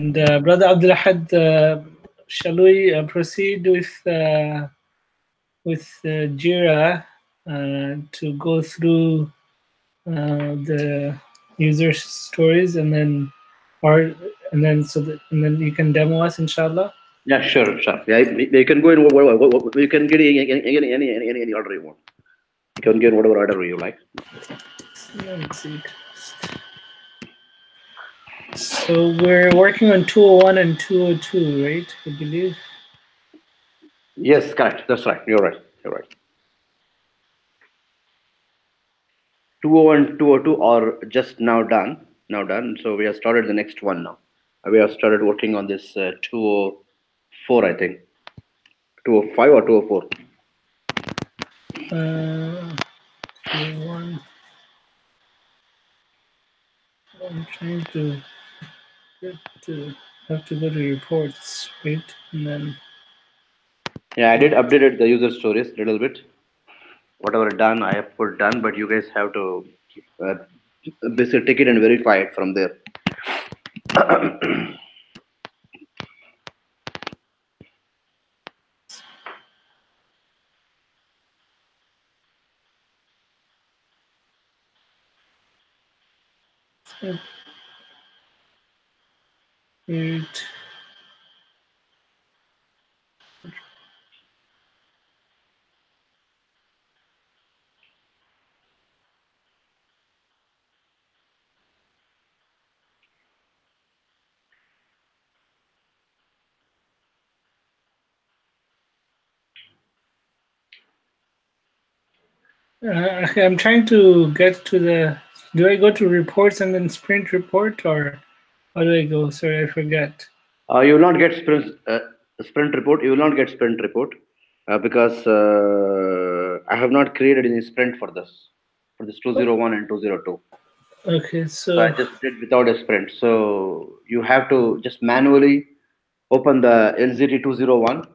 Brother Abdul Ahad, shall we proceed with Jira to go through the user stories, and then you can demo us, inshallah. Yeah, sure. Yeah, you can go in. You can get any order you want. You can get whatever order you like. Let's see. So we're working on 201 and 202, right? I believe. Yes, correct. That's right. You're right. You're right. 201, 202 are just now done. Now done. So we have started the next one now. We have started working on this 204, I think. 205 or 204. 201. I'm trying to have to go to reports, right? And then Yeah, I did updated the user stories a little bit. Whatever done, I have put done, but you guys have to uh, basically take it and verify it from there. it. Okay, I'm trying to get to the. Do I go to reports and then sprint report, or how do I go? Sorry, I forget. You will not get sprint report. You will not get sprint report because I have not created any sprint for this 201 and 202. Okay, So I so just did without a sprint. So you have to just manually open the LZT 201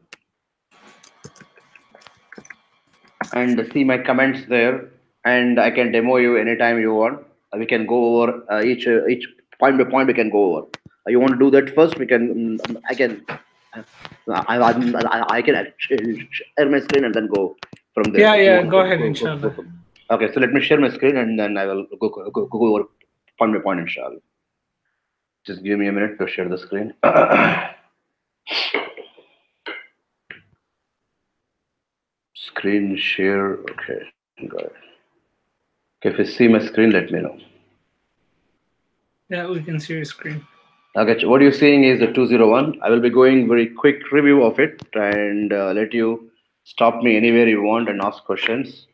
and see my comments there, and I can demo you anytime you want. We can go over each point by point. We can go over. You want to do that first? We can. I can. I can share my screen and then go from there. If you yeah, want go to ahead, go inshallah. from. Okay, so let me share my screen and then I will go over point by point, inshallah. Just give me a minute to share the screen. Screen share. Okay, got it. Okay, if you see my screen, let me know. Yeah, we can see your screen. Okay, what you're seeing is the 201. I will be going very quick review of it and let you stop me anywhere you want and ask questions.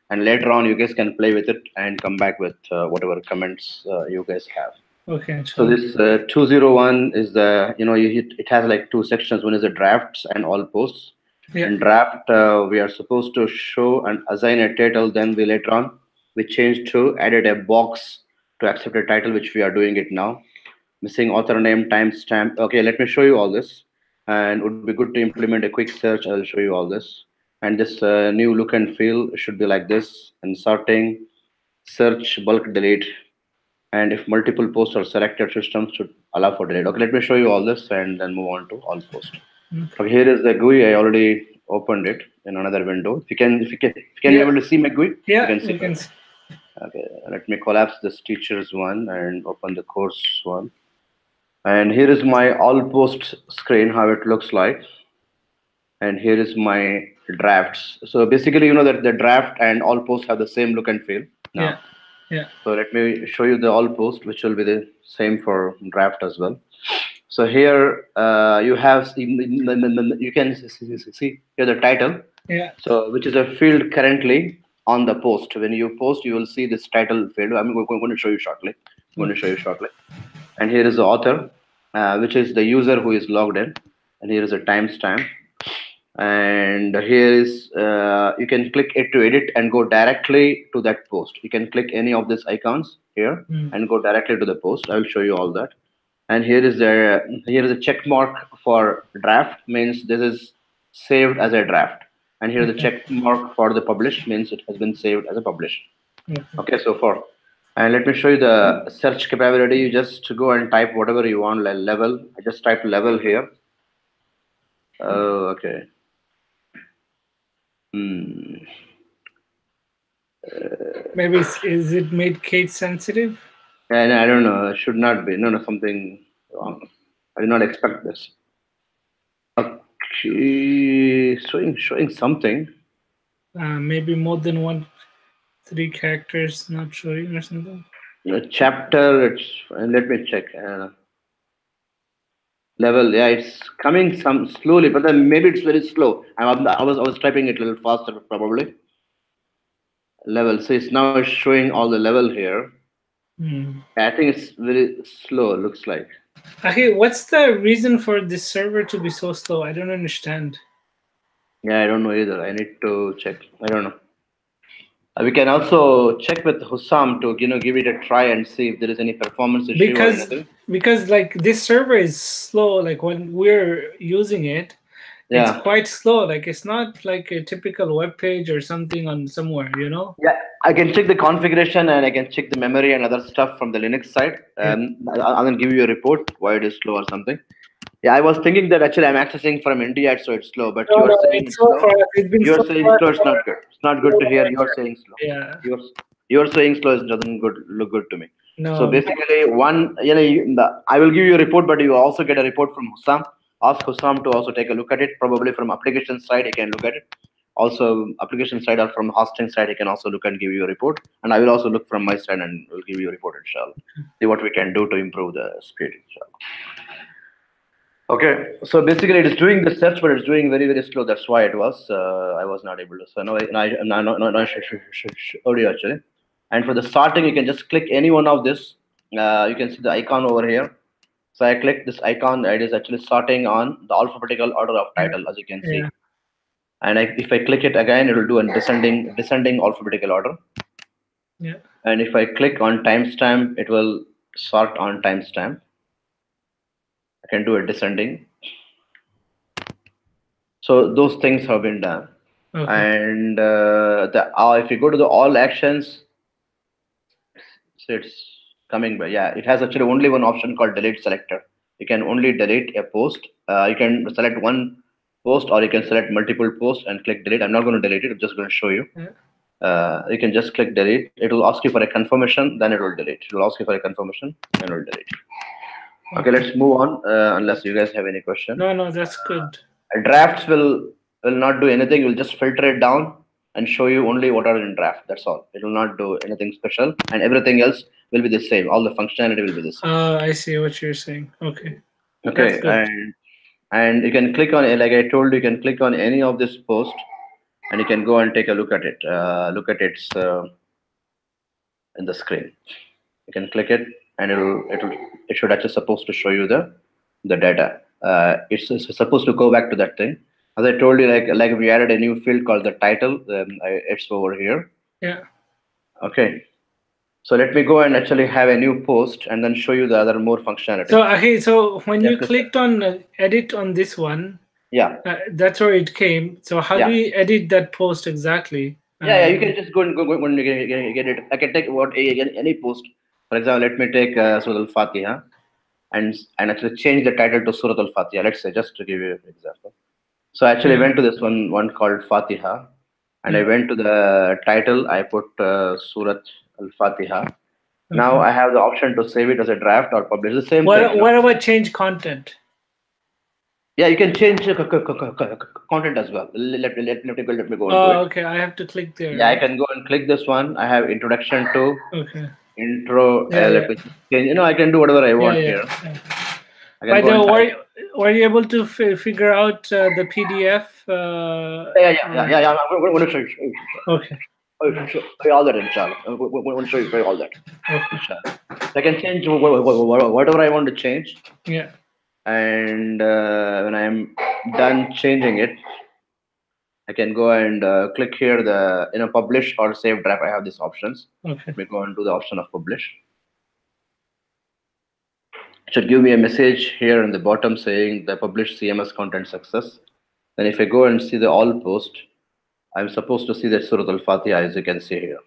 And later on, you guys can play with it and come back with whatever comments you guys have. Okay, So inshallah. this 201 is the, it has like two sections. One is the drafts and all posts. Yeah. In draft, we are supposed to show and assign a title. Then we later on, we changed to added a box to accept a title, which we are doing it now. Missing author name, timestamp. Okay, let me show you all this. And it would be good to implement a quick search. I'll show you all this. And this new look and feel should be like this. And sorting, search, bulk delete. And if multiple posts are selected, systems should allow for delete. Okay, let me show you all this and then move on to all posts. Okay, here is the GUI. I already opened it in another window. If you can you able to see my GUI? Yeah, you can see. we can see. Okay, let me collapse this teachers one and open the course one. And here is my all post screen, how it looks like. And here is my drafts. So basically, you know that the draft and all posts have the same look and feel now. Yeah. So let me show you the all post, which will be the same for draft as well. So here you have, you can see here the title. Yeah. So which is a field currently on the post. When you post, you will see this title field. I'm going to show you shortly. And here is the author, which is the user who is logged in. And here is a timestamp. And here is you can click it to edit and go directly to that post. You can click any of these icons here and go directly to the post. I will show you all that. And here is a check mark for draft, means this is saved as a draft. And here the check mark for the publish means it has been saved as a publish. Okay, so far. And let me show you the search capability. You just go and type whatever you want, like level. I just type level here. Oh, okay. Hmm. Maybe is it made case sensitive? And I don't know. It should not be. No, no, something wrong. I did not expect this. Okay, showing something. Maybe more than one, three characters not showing or something. Chapter. It's and let me check. Level. Yeah, it's coming some slowly, but then maybe it's very slow. I was typing it a little faster probably. Level. So it's now showing all the level here. Hmm. I think it's very slow. Looks like. Okay, what's the reason for this server to be so slow? I don't understand. Yeah, I don't know either. I need to check. I don't know. We can also check with Hussam to give it a try and see if there is any performance issue or Because anything. like this server is slow. Like when we're using it, it's Yeah, quite slow. Like it's not like a typical web page or something on somewhere, you know? yeah. I can check the configuration and I can check the memory and other stuff from the Linux side. Yeah. I'll then give you a report why it is slow or something. Yeah, I was thinking that actually I'm accessing from India, so it's slow. But No, you are no, saying it's it's slow slow. for us. It's been You are slow saying for us slow. It's not good. It's not good to hear. You are saying slow. Yeah. You're you're saying slow is doesn't good look good to me. So No. basically, I will give you a report, but you also get a report from Hussam. Ask Hussam to also take a look at it. Probably from application side, he can look at it. Also, application side or from hosting side, he can also look and give you a report. And I will also look from my side and will give you a report, inshallah. See what we can do to improve the speed, inshallah. Okay, so basically it is doing the search, but it's doing very very slow. That's why it was I was not able to. So no, audio actually. And for the starting, you can just click any one of this. You can see the icon over here. So I click this icon. It is actually starting on the alphabetical order of Yeah. title, as you can Yeah. see. And if I click it again, it will do a descending alphabetical order. Yeah. And if I click on timestamp, it will sort on timestamp. I can do a descending. So those things have been done. Okay. And if you go to the all actions, so it's coming by, yeah, it has actually only one option called delete selector. You can only delete a post. You can select one post or you can select multiple posts and click delete. I'm not going to delete it. I'm just going to show you. Yeah. You can just click delete. It will ask you for a confirmation, then it will delete. It will ask you for a confirmation, then it will delete. Okay, Okay. let's move on. Unless you guys have any question. No, no, that's good. Drafts will not do anything. It will just filter it down and show you only what are in draft. That's all. It will not do anything special, and everything else will be the same. All the functionality will be the same. I see what you're saying. Okay. That's Okay, good. and you can click on it. Like I told you, you can click on any of this post, and you can go and take a look at it. Look at its in the screen. You can click it, and it should actually supposed to show you the data. It's supposed to go back to that thing. As I told you, like we added a new field called the title. It's over here. Yeah. Okay. So let me go and actually have a new post and then show you the other more functionality. So okay, so when Yes, you yes, sir. clicked on edit on this one, Yeah, that's where it came. So how do yeah, you edit that post exactly? yeah. You can just go and go and get it. I can take any post. For example, let me take Surah Al Fatiha and actually change the title to Surah Al Fatiha. Let's say just to give you an example. So I actually Yeah. went to this one called Fatiha, and I Yeah. went to the title. I put Surat Al Fatiha. Now Okay. I have the option to save it as a draft or publish the same thing. What about change content? Yeah, you can change content as well. Let me go into Oh, it. okay. I have to click there, Yeah, I right? can go and click this one. I have introduction to Okay. intro. Yeah, Let yeah, me change. I can do whatever I yeah, want yeah. here. Yeah. I can By go the and type. way, were you able to figure out the PDF? Yeah. I'm going to show you. Okay. Show you all that, inshallah. I'm going to show you all that, Okay. inshallah. So I can change whatever I want to change, Yeah. and when I am done changing it, I can go and click here the publish or save draft. I have these options. Okay. Let me go and do the option of publish. It should give me a message here in the bottom saying the published CMS content success. Then if I go and see the all post, I'm supposed to see that Surah Al Fatiha as you can see here.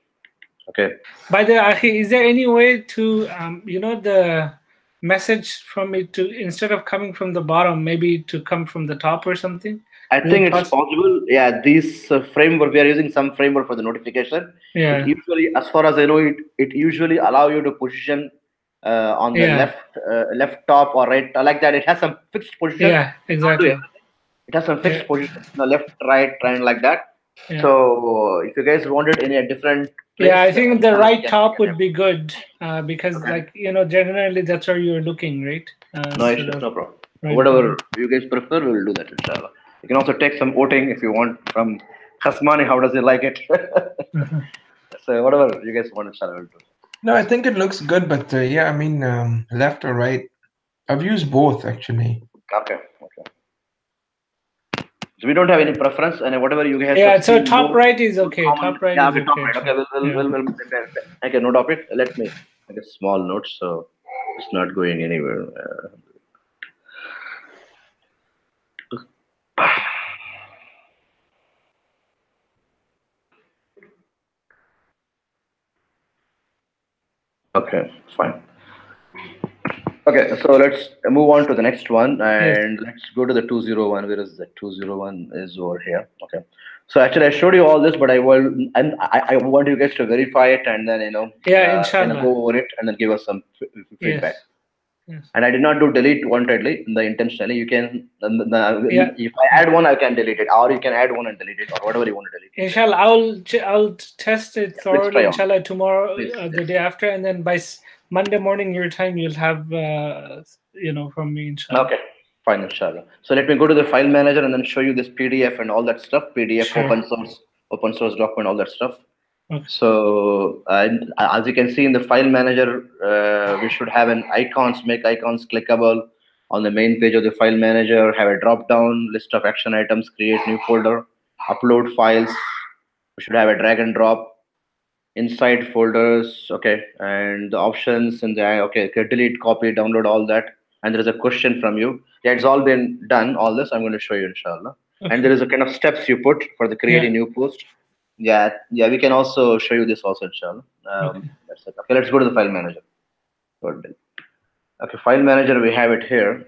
Okay. By the Ahi, is there any way to the message from it to, instead of coming from the bottom, maybe to come from the top or something? I Is think it it's possible? possible. Yeah, these framework, we are using some framework for the notification. It Yeah, usually, as far as I know, it usually allow you to position on the yeah, left top or right like that. It has some fixed position. yeah, It don't do exactly. everything. It has some Yeah, fixed position, left, right, and like that. yeah. So if you guys want it in a different Yeah, I place, think the inshallah, right we top can would have be good, because, it. Okay. like, generally that's where you're looking, right? No Sort issues, of no problem. right bottom. Whatever you guys prefer, we will do that, inshallah. You can also take some voting if you want from Khasmani. How does he like it? Mhm. So whatever you guys want, inshallah, we'll do. No, I think it looks good, but yeah, I mean, left or right. I've used both actually. Okay, okay. So we don't have any preference, and whatever you guys have Yeah, so seen top more right is okay. common. Top right Yeah, is we top okay. right. Okay, Yeah. we'll make a note of it. Let me make a small note so it's not going anywhere. Okay, fine. Okay, so let's move on to the next one Yes. and let's go to the 201. Where is the 201 is over here. Okay. So actually I showed you all this, but I want you guys to verify it and then Yeah, go inshallah. over it and then give us some Yes. feedback. Yes. And I did not do delete wantedly, the intentionally. You can Yeah. if I add one, I can delete it, or you can add one and delete it, or whatever you want to delete. Inshallah, I'll test it Yeah, please thoroughly. try on. Inshallah, tomorrow, Please, the please. day after, and then by Monday morning your time, you'll have from me. Inshallah. Okay, fine, inshallah. So let me go to the file manager and then show you this PDF and all that stuff. PDF, Sure. open source document, all that stuff. Okay. So as you can see in the file manager, we should have an icons, make icons clickable on the main page of the file manager. Have a drop down list of action items, create new folder, upload files. We should have a drag and drop inside folders. Okay, and the options and the okay, delete, copy, download, all that. And there is a question from you. Yeah, it's all been done. All this I'm going to show you, inshallah. And there Okay. is a kind of steps you put for the Yeah. creating new post. Yeah, yeah, we can also show you this also, inshallah. Okay. That's it. Okay, let's go to the file manager. Good. Okay, file manager, we have it here.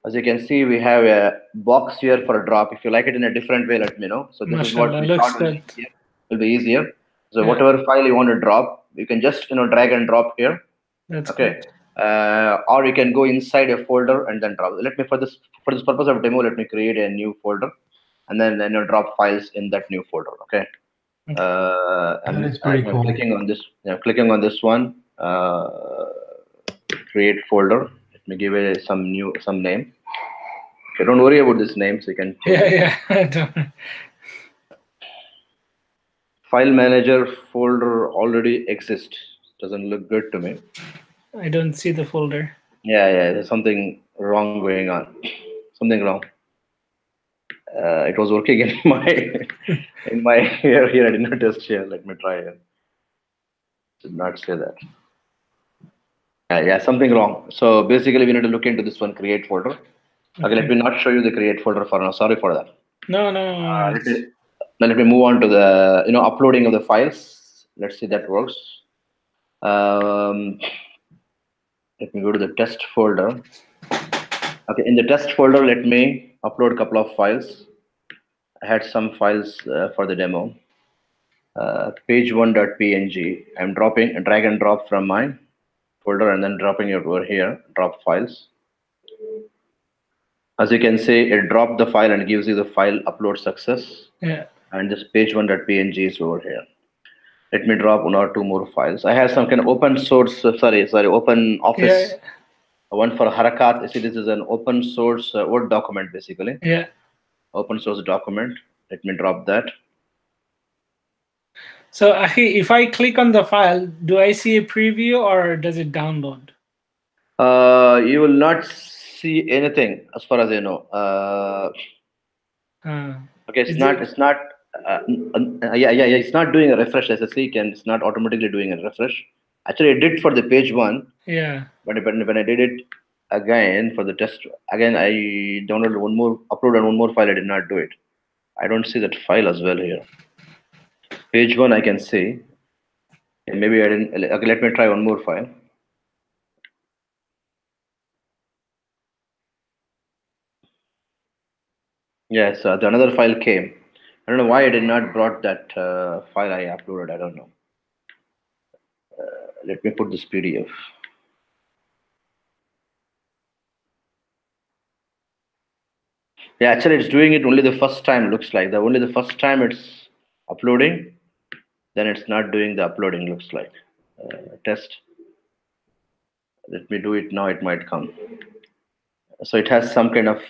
As you can see, we have a box here for a drop. If you like it in a different way, let me know. So this is what Mashallah, we looks thought will good. be easier. Will be easier. So Yeah, whatever file you want to drop, you can just drag and drop here. that's Okay, good. or you can go inside a folder and then drop. Let me for this purpose of demo, let me create a new folder, and then drop files in that new folder. Okay. Okay. That is pretty cool. Clicking on this, clicking on this one, create folder. Let me give it some name. Okay, don't worry about this name, so you can change Yeah, it. yeah. File manager folder already exists. Doesn't look good to me. I don't see the folder. Yeah, there's something wrong going on. Something wrong. It was working in my here. I did not test here. Let me try it. Did not say that. Yeah, something wrong. So basically, we need to look into this one, create folder. Okay, let Okay. me not show you the create folder for now. Sorry for that. No, no, no Let worries. me now let me move on to the uploading of the files. Let's see that works. Um, Let me go to the test folder. Okay, in the test folder, let me upload a couple of files. I had some files for the demo. Page1.png. I'm dropping drag and drop from my folder and then dropping it over here. Drop files. As you can see, it dropped the file and gives you the file upload success. Yeah, And this page1.png is over here. Let me drop one or two more files. I have some kind of open source, open yeah, office, one for Harakat. You see, this is an open source Word document basically. yeah. Open source document. Let me drop that. So, if I click on the file, do I see a preview or does it download? You will not see anything as far as I know. Uh, Okay, is it? it's not. Yeah. It's not doing a refresh as a seek, and it's not automatically doing a refresh. Actually, it did for the page one, Yeah. but when I did it again for the test, again I downloaded one more, uploaded one more file. I did not do it. I don't see that file as well here. Page one I can see. Okay, maybe I didn't. Okay, let me try one more file. Yes, the another file came. I don't know why I did not brought that file I uploaded. I don't know. Let me put this PDF. Yeah, actually, it's doing it only the first time. Looks like the only the first time it's uploading. Then it's not doing the uploading. Looks like test. Let me do it now. It might come. So it has some kind of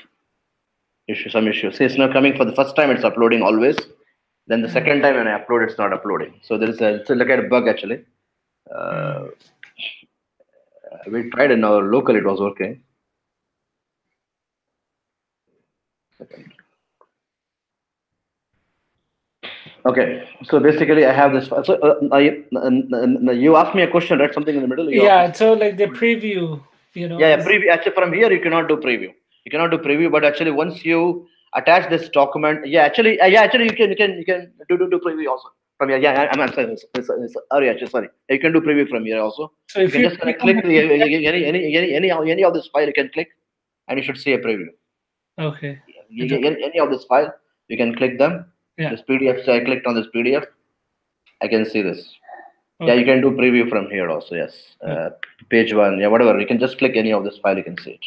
issue, some issue. See, it's not coming for the first time. It's uploading always. Then the second time when I upload, it's not uploading. So there is a it's like a bug actually. Uh, we tried in our local. It was working. Okay, so basically I have this. So you asked me a question, right? Something in the middle. You asked me Yeah, something. so like the preview, Yeah, is preview. Actually, from here you cannot do preview. You cannot do preview, but actually once you attach this document, yeah, actually you can do preview also from here. Yeah, I'm sorry, sorry, actually, sorry. You can do preview from here also. so You if can you just click on click the any of this file. You can click, and you should see a preview. okay, I don't, Any of this file, you can click them. yeah, This PDF. So I clicked on this PDF. I can see this. Yeah, you okay, can do preview from here also. Yes, okay, page one. Yeah, whatever. You can just click any of this file. You can see it.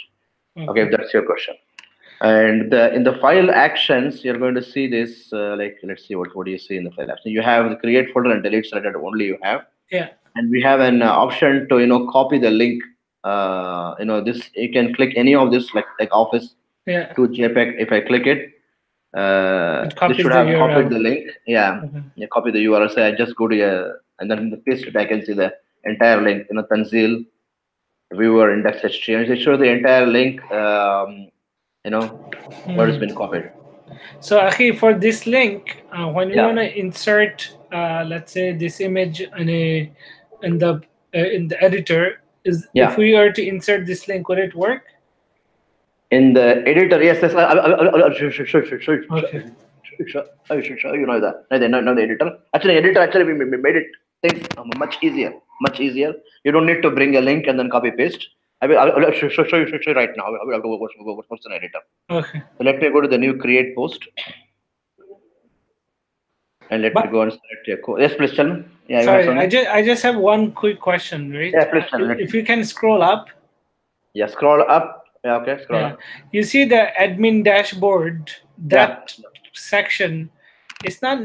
Okay, if okay, that's your question. And in the file actions, you're going to see this. Like, let's see what do you see in the file action. You have the create folder and delete selected. Only you have, yeah, and we have an option to copy the link. This you can click any of this like Office yeah. to JPEG. If I click it, It this copies should the have copied URL. the link. Yeah, Okay. you copy the URL. So I just go to and then paste it. I can see the entire link. Tanzeel viewer index exchange. It shows the entire link. You know what has Hmm. been copied. So Akhi, for this link, when we want Yeah, to insert, let's say this image in the in the editor, is if yeah. we are to insert this link, would it work? In the editor, yes, yes. Okay. I should show you know that. No, the editor. Actually, editor actually we made it things much easier, much easier. You don't need to bring a link and then copy paste. I'll show you right now. I will have to what's an editor. Okay. So let me go to the new create post and let me But go and select your code. Yes, please tell me. Yeah, you have sorry, something. I just have one quick question, right? Yeah, please tell me. If you can scroll up, Yeah, scroll up. Yeah, okay, scroll yeah, up. you see the admin dashboard. Yeah, That section, it's not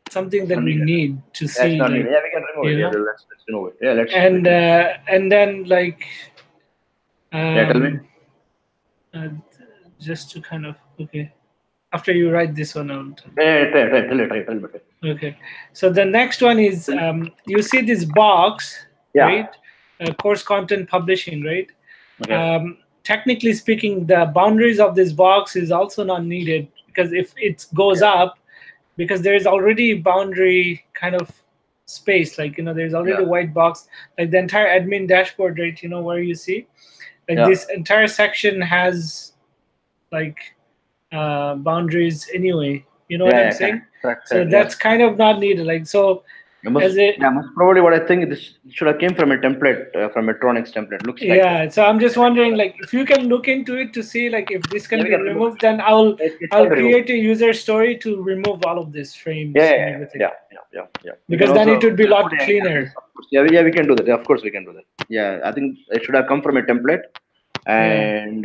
something it's that not we needed. need to Yeah, it's see, not needed. Yeah, we can remove it. you Yeah, know, let's remove it. Yeah, we can. and then Yeah, tell me. um, uh, just to kind of okay. After you write this one out. Yeah, tell me. Okay. So the next one is you see this box, Yeah. right? Course content publishing, right? Okay. Technically speaking, the boundaries of this box is also not needed because if it goes Okay. up, because there is already boundary kind of space, there's already Yeah. a white box, like the entire admin dashboard, right? Where you see, like Yeah. this entire section has like boundaries anyway. You know what Yeah. I'm Yeah. saying? So Correct. Yes. that's kind of not needed. As a Most probably what I think this should have came from a template from Electronics template. Looks like that. yeah. So I'm just wondering, like, if you can look into it to see, like, if this Yeah, can we be can remove removed, it. then I'll It I'll can be removed. create a user story to remove all of these Yeah. frames Yeah. and Yeah. everything Yeah. Yeah. Yeah. We can because then also it would be a put lot a yes, cleaner. of course. Yeah. Yeah. We can do that. Yeah, of course, we can do that. Yeah. I think it should have come from a template. Yeah. And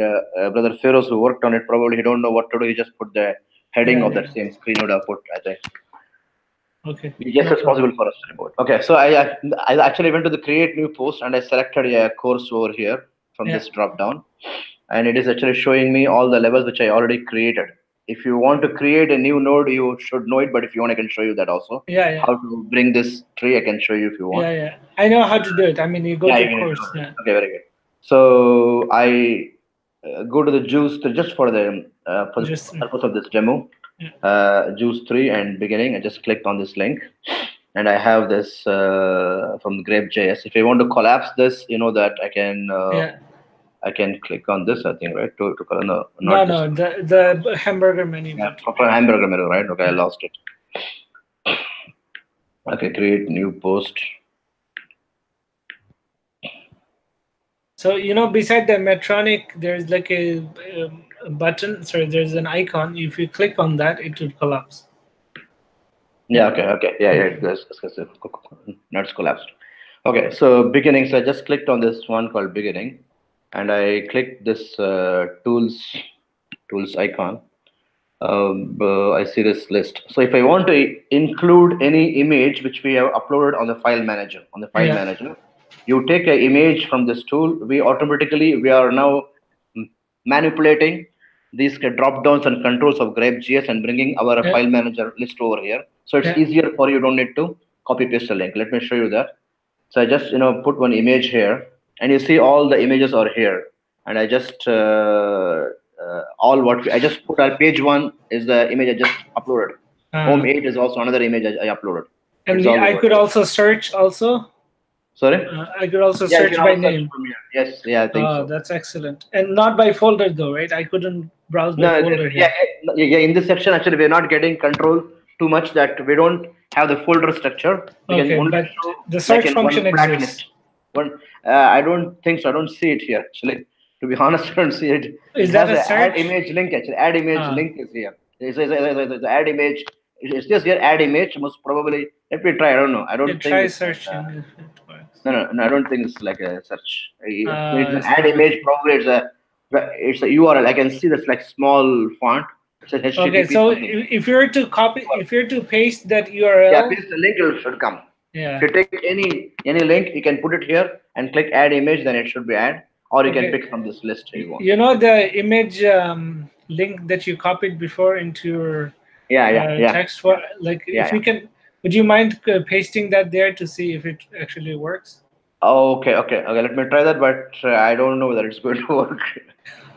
brother Feroz who worked on it probably he don't know what to do. He just put the heading Yeah. of Yeah. that same screen would have put. I think. Okay. Just No as problem. possible for us to report. Okay, so I actually went to the create new post and I selected a course over here from Yeah. this drop down, and it is actually showing me all the levels which I already created. If you want to create a new node, you should know it. But if you want, I can show you that also. Yeah. Yeah. How to bring this tree, I can show you if you want. Yeah. Yeah. I know how to do it. I mean, you go Yeah, to you can do course. it. Yeah. Okay, very good. So I go to the juice just for the Just purpose of this demo. yeah. Juice 3 and beginning. I just clicked on this link, and I have this from Grape.js. If I want to collapse this, you know that Yeah. I can click on this. I think right no, No. not this No. one. The hamburger menu Yeah, button. proper hamburger menu, right? Okay, I Yeah. lost it. Okay, create new post. So beside the Medtronic, there's like a button. Sorry, there's an icon. If you click on that, it will collapse. Yeah, Yeah. okay. Yeah, it goes. Not collapsed. Okay, so beginning. So I just clicked on this one called beginning, and I clicked this tools icon. I see this list. So if I want to include any image which we have uploaded on the file Yeah. manager, you take an image from this tool. We are now mm, manipulating these drop downs and controls of GrapeJS and bringing our Yeah. file manager list over here. So it's Yeah. easier for you. Don't need to copy paste the link. Let me show you that. So I just put one image here, and you see all the images are here. And I just all what I just put on page one is the image I just uploaded. Home Uh, 8 is also another image I uploaded. and It's all I over could here. also search also. Sorry? I could also Yeah, you can search by also search name. from here. Yes, yeah, I think so. That's excellent. And not by folder though, right? I couldn't browse by No, folder yeah, here. yeah. In this section, actually, we're not getting control too much that we don't have the folder structure. We can Okay, only but show the like search in one function flat list. exists. One, I don't think so. I don't see it here actually. To be honest, I don't see it. It Is that has a a add search? image link actually. Add image Uh, link is here. It's add image. It's just here. Add image. Most probably. Let me try. I don't know. I yeah, don't think try it's like. searching if it works. No. I don't think it's like a search. When it's an It's add not. image, probably it's a URL. I can see that's like small font. It's an Okay, HTTP so something. if you're to copy, if you're to paste that Yeah, URL, paste the link. It should come. If yeah. you take any link, you can put it here and click add image. Then it should be add, or you can Okay, pick from this list you want. the image link that you copied before into your Yeah, text for, like, yeah, if yeah. you can, would you mind pasting that there to see if it actually works? Okay. Let me try that, but I don't know whether it's going to work.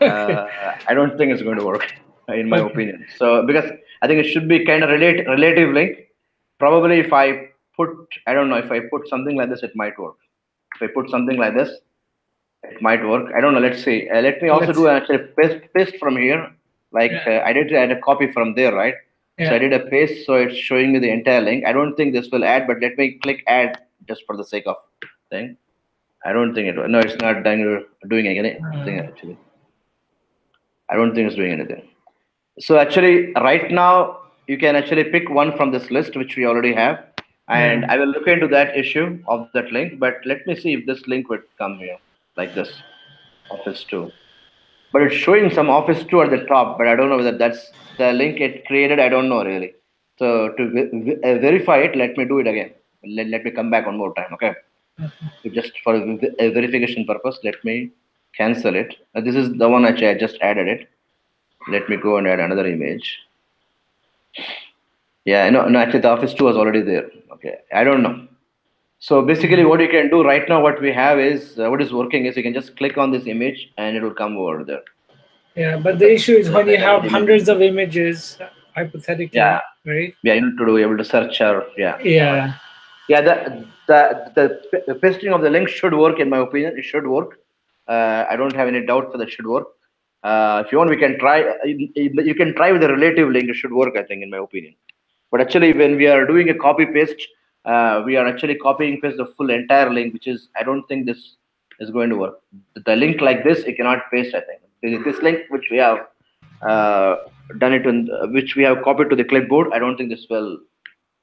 Okay. I don't think it's going to work, in my Okay. opinion. So because I think it should be kind of relative link. Probably if I put, I don't know, if I put something like this, it might work. If I put something like this, it might work. I don't know. Let's see. Let me also Let's. do actually paste from here. Like Yeah. I did add a copy from there, right? So I Yeah. did a paste, so it's showing me the entire link. I don't think this will add, but let me click add just for the sake of thing. I don't think it. No, it's not doing anything Uh, actually. I don't think it's doing anything. So actually, right now you can actually pick one from this list which we already have, and yeah. I will look into that issue of that link. But let me see if this link would come here like this, Office 2. But it's showing some Office 2 at the top, but I don't know whether that's the link it created. I don't know really. So to verify it, let me do it again. Let me come back one more time. Okay. So just for a verification purpose, let me cancel it. This is the one actually I just added it. Let me go and add another image. Yeah, no, actually the Office 2 was already there. Okay, I don't know. So basically what you can do right now, what we have is, what is working is you can just click on this image and it will come over there. Yeah, but the That's, issue is when that's you the kind of have image. hundreds of images, Yeah, hypothetically, right? yeah, you need to be able to search or, yeah. Yeah. Yeah, the pasting of the link should work in my opinion. It should work. I don't have any doubt that it should work. If you want, we can try. You can try with a relative link. It should work, I think, in my opinion. But actually, when we are doing a copy paste, we are actually copying paste the full entire link, which is I don't think this is going to work. The link like this, you cannot paste. I think this link which we have uh, done it in, which we have copied to the clipboard. I don't think this will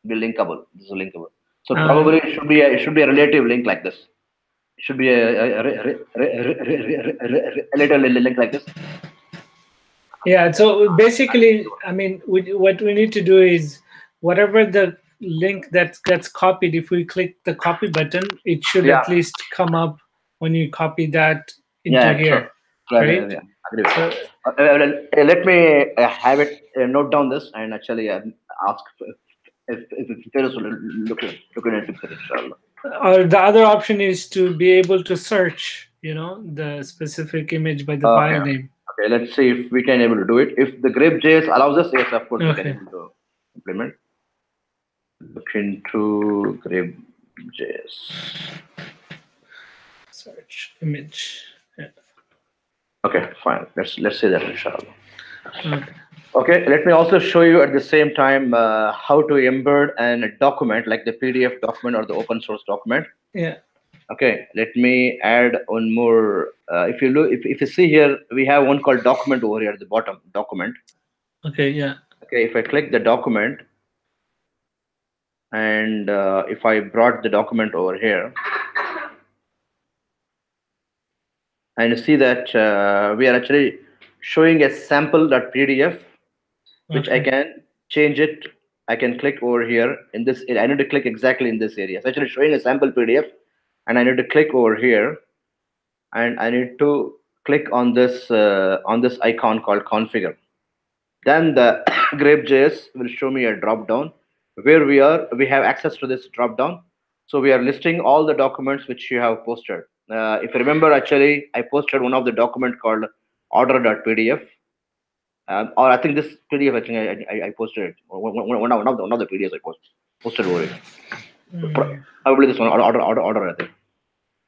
be linkable. This is linkable. So Uh, probably it should be a relative link like this. It should be a little link like this. yeah. So basically, I mean, what we need to do is whatever the link that gets copied, if we click the copy button, it should Yeah, at least come up when you copy that into yeah, true. here, Yeah, yeah, right? yeah. Agree with So, that. Let me have it note down this and actually ask if there is looking into it, inshallah. or the other option is to be able to search, the specific image by the Okay, file okay. name. Okay, let's see if we can able to do it. If the GrapeJS allows us, yes, of course we can Okay. able to implement. Look into GrapeJS. Search image. Yeah. Okay, fine. Let's say that inshallah. Okay. Okay, let me also show you at the same time how to embed a document like the PDF document or the open source document. Yeah. Okay, let me add one more. If you look, if you see here, we have one called document over here at the bottom, document. Okay. Yeah. Okay, if I click the document and if I brought the document over here, and you see that we are actually showing a sample.pdf, which I Okay. can change it. I can click over here in this. I need to click exactly in this area. It's actually showing a sample PDF, and I need to click over here, and I need to click on this icon called configure. Then the grep.js will show me a drop down where we have access to this drop down. So we are listing all the documents which you have posted. If you remember, actually, I posted one of the document called order.pdf. Or I think this PDF, I think I posted it. One of the PDFs I posted over it. Mm. Probably this one, order, I think.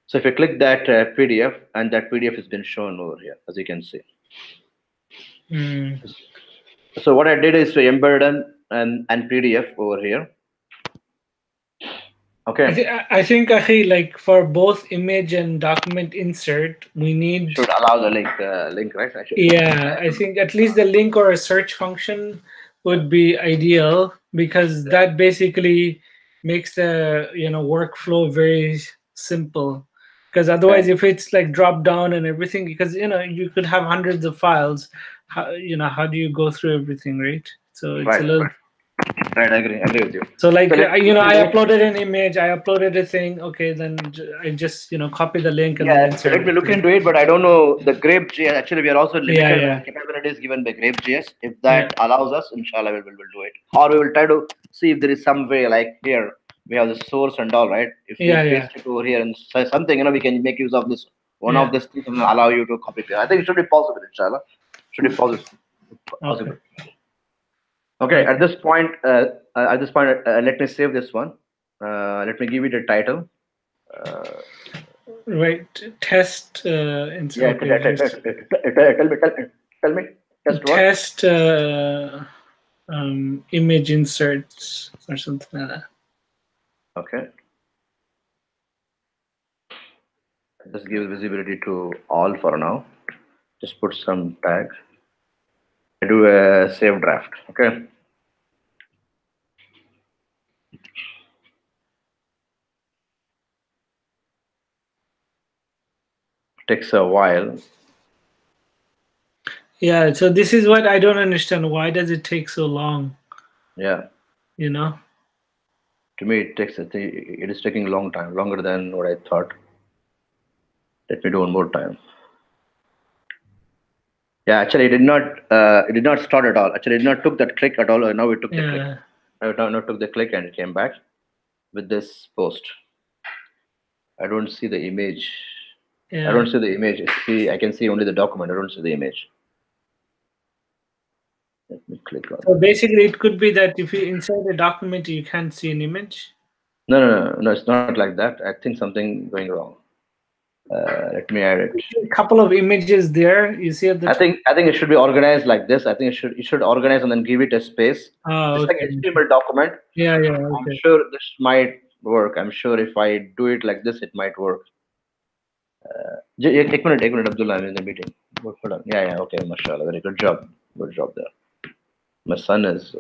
So if you click that PDF, and that PDF has been shown over here, as you can see. Mm. So what I did is to embed an PDF over here. Okay, I think actually, like for both image and document insert, we need. should allow the link, right? Yeah, I think at least the link or a search function would be ideal because that basically makes the workflow very simple. Because otherwise, Okay, if it's like drop down and everything, because you could have hundreds of files, how do you go through everything, right? So it's a right, little. right. I agree with you. So So like let me I quickly look. uploaded an image, I uploaded a thing. Okay, then I just copy the link and then Yeah, so insert let me it. look into it, but I don't know the grep.js. Actually, we are also Yeah, limited by yeah, the capabilities given by grep.js. If yeah, that allows us, inshallah, we will do it. Or we will try to see if there is some way, like here, we have the source and all, right? If we yeah, yeah, paste it over here and say something, we can make use of this. One of yeah. these things will allow you to copy paste. I think it should be possible, inshallah. Should be possible. Okay. Possible. Okay, Okay. at this point, let me save this one. Let me give it a title. Uh, Right. Test. yeah, Okay. Just tell me, test what? test image inserts or something like that. Okay, just give visibility to all for now. Just put some tags. I do a save draft. Okay, takes a while. Yeah. So this is what I don't understand. Why does it take so long? Yeah, You know. to me it is taking a long time, longer than what I thought. Let me do one more time. Yeah, actually, it did not start at all. Actually, it did not took that click at all. Now it took the click. Yeah. Now took the click and it came back with this post. I don't see the image. I Yeah. don't see the image. See, I can see only the document. I don't see the image. Let me click on So it. basically, it could be that if you insert a document, you can't see an image. No. It's not like that. I think something going wrong. Let me add it. A couple of images there. You see at the top. I think it should be organized like this. I think it should organize and then give it a space. Oh, Just like okay. HTML document. Yeah. Yeah. I'm Okay. sure this might work. I'm sure if I do it like this, it might work. एक minute, Abdullah, I'm in the meeting. Hold on. Yeah, okay, mashallah, very good job there. My son is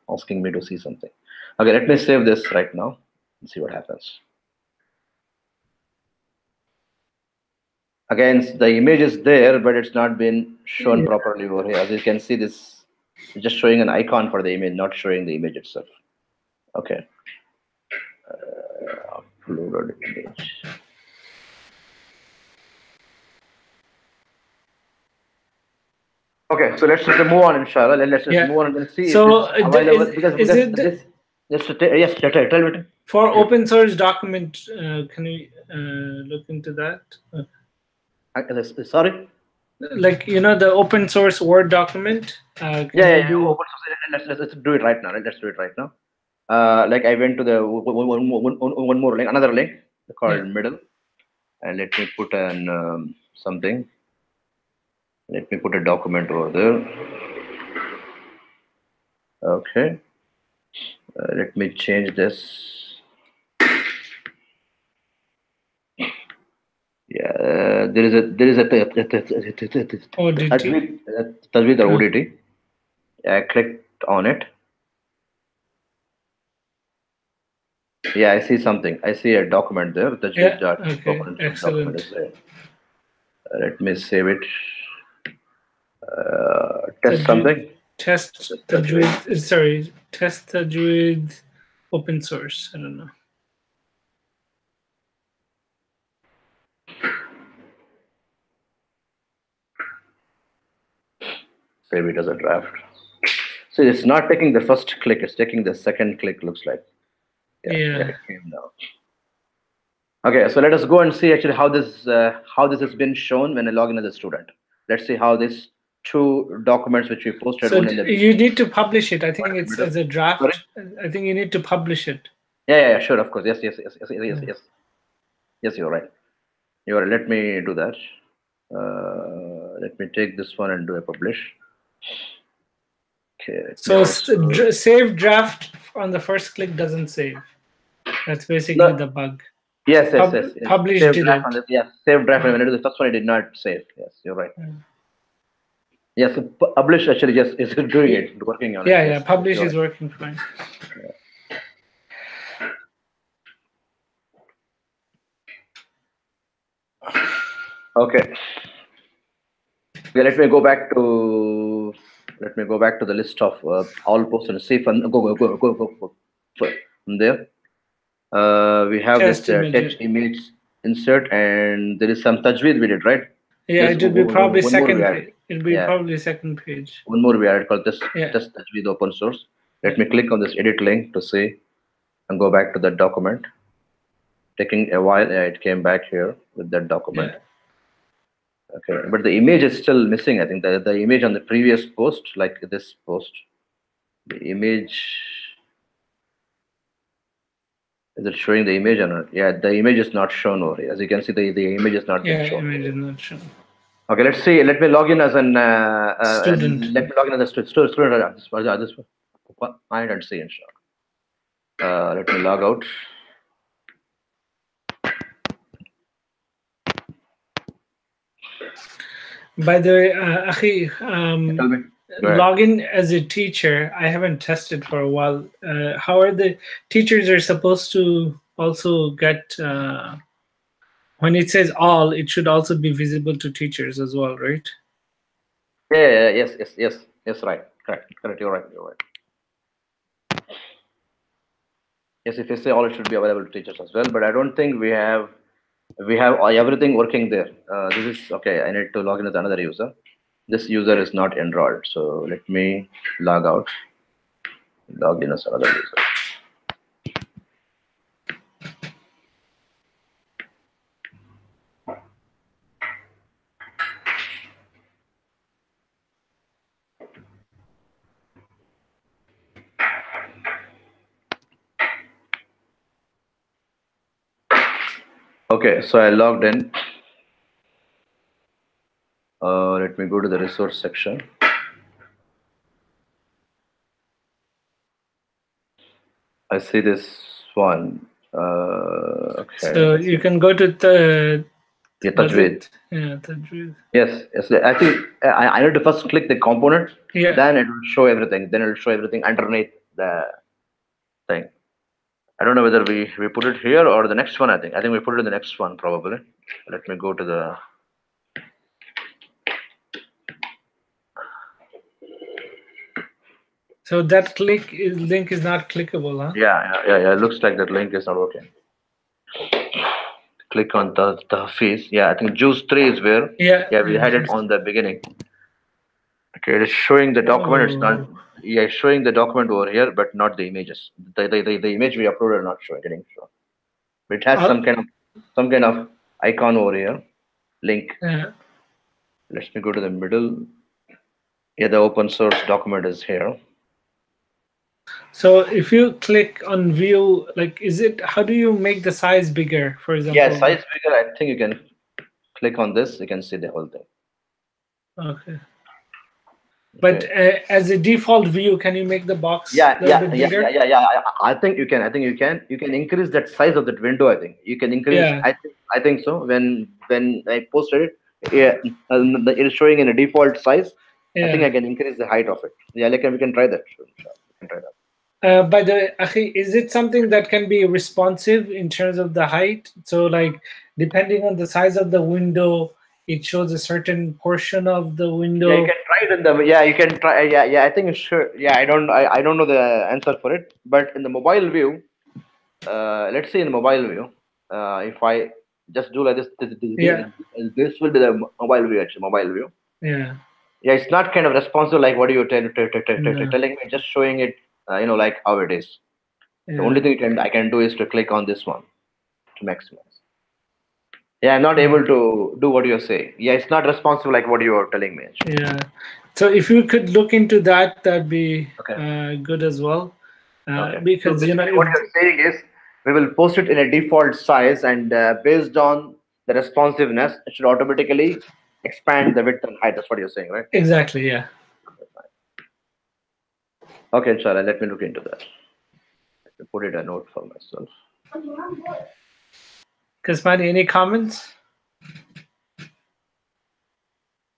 asking me to see something. Okay, let me save this right now and see what happens. Again, the image is there, but it's not been shown properly over here. As you can see, this is just showing an icon for the image, not showing the image itself. Okay, uploaded image. Okay, so let's just move on, inshallah. Let's just Yeah. move on and then see if this So is available is because it this just yes, tell me. for Sure. open source document? Can we look into that? Sorry. Like the open source Word document. Can we Yeah. do? Open source. Let's do it right now. Let's do it right now. Like I went to the one more link, another link Yeah. called middle, and let me put an something. Let me put a document over there. Okay, let me change this. Yeah, there is a ODT. Tajweed or Uh, ODT. I clicked on it. Yeah, I see something. I see a document there. Tajweed yeah. dot Okay. document document Excellent. is there. Let me save it. Test Tajweed something. test Just Tajweed. Tajweed. Sorry, test Tajweed open source. I don't know. Save it as a draft. So it's not taking the first click. It's taking the second click. Looks like. Yeah, Yeah. it came now. Okay, so let us go and see actually how this has been shown when I log in as a student. Let's see how these two documents which we posted, So one in the beginning, you need to publish it. I one think in the it's middle. as a Sorry. draft. I think you need to publish it. Yeah, sure, of course. Yes, Yeah. yes. Yes, you're right. You're right. Let me do that. Let me take this one and do a publish. Okay, let me So also. save draft on the first click doesn't save. That's basically No, the bug. yes. Publish Save did draft on it. this. Yes, save draft. Yeah. When I do the first one, I did not save. Yes, you're right. Yeah. Yes, publish actually, yes, is doing Yeah, it, working on it. yeah. Yes, Publish you're is right. working fine. Okay. Yeah, let me go back to the list of all posts and see from go from there. We have this Test image. text image insert, and there is some tajweed we did, right? Yeah, There's it will be probably one more we second added. page. It'll be Yeah, probably second page. one more we added called this Yeah, test tajweed open source. Let yeah, me click on this edit link to see and go back to that document. Taking a while, yeah, it came back here with that document. yeah. Okay, but the image is still missing. I think the image on the previous post, like this post, the image, is it showing the image or not? Yeah, the image is not shown over here. As you can see, the image is not been Yeah, shown over image here. is not shown. Okay, let's see. Let me log in as Student. let me log in as a student. This find and see, inshallah. Let me log out. By the way, Akhi, Tell me. Go ahead. login as a teacher, I haven't tested for a while. How are the teachers are supposed to also get when it says all, it should also be visible to teachers as well, right? Yes. Right. Correct. You're right. Yes, if you say all, it should be available to teachers as well. But I don't think we have everything working there. This is okay. I need to log in as another user. This user is not enrolled, so let me log out. Log in as another user. Okay, so I logged in. Let me go to the resource section. I see this one. Okay, So you can go to the yeah, was Tajweed. it? Yeah, Tajweed. Yes. I think I need to first click the component, Yeah. then it will show everything. Then it will show everything underneath the thing. I don't know whether we put it here or the next one. I think we put it in the next one probably. Let me go to the. So that link is not clickable, huh? Yeah. It looks like that link is not working. Click on the face. Yeah, I think juice 3 is where. Yeah. Yeah, we had it on the beginning. Okay, it is showing the document. It's not. Oh, Yeah, it's showing the document over here, but not the images. The image we uploaded are not showing, getting shown. But it has I'll- some kind of icon over here. Link. yeah. Let me go to the middle. Yeah, the open source document is here. So if you click on view, like, is it? How do you make the size bigger? For Yeah, example. size bigger. I think you can click on this. You can see the whole thing. Okay. But Okay. as a default view, can you make the box Yeah, a little yeah, bit yeah, yeah, bigger? yeah, yeah. I think you can. I think you can. You can increase that size of that window. I think you can increase. Yeah, I think so. When I posted it, yeah, it is showing in a default size. I think yeah. I can increase the height of it. Yeah, like we can try that. Sure, sure. We can try that. By the way, Akhi, is it something that can be responsive in terms of the height? So, like, depending on the size of the window, it shows a certain portion of the Yeah, you window. can try it in the. Yeah, you can try. Yeah, yeah. I think it's sure. Yeah, I don't know the answer for it, but in the mobile view, let's say in mobile view, if I just do like this, Yeah, this will be the mobile view actually. Mobile view. yeah, Yeah, it's not kind of responsive like what you no, telling me, just showing it, like how it is. The only yeah, thing I can do is to click on this one to maximize. Yeah, I'm not mm, able to do what you're saying. Yeah, it's not responsive like what you are telling me actually. yeah. So, if you could look into that, that'd be Okay, good as well. okay. So Because basically, what if you're saying is we will post it in a default size, and based on the responsiveness, it should automatically expand the width and height. That's what you're saying, right? exactly, yeah. Okay, inshallah, let me look into that. Let me put it a note for myself. Kasmani, any comments?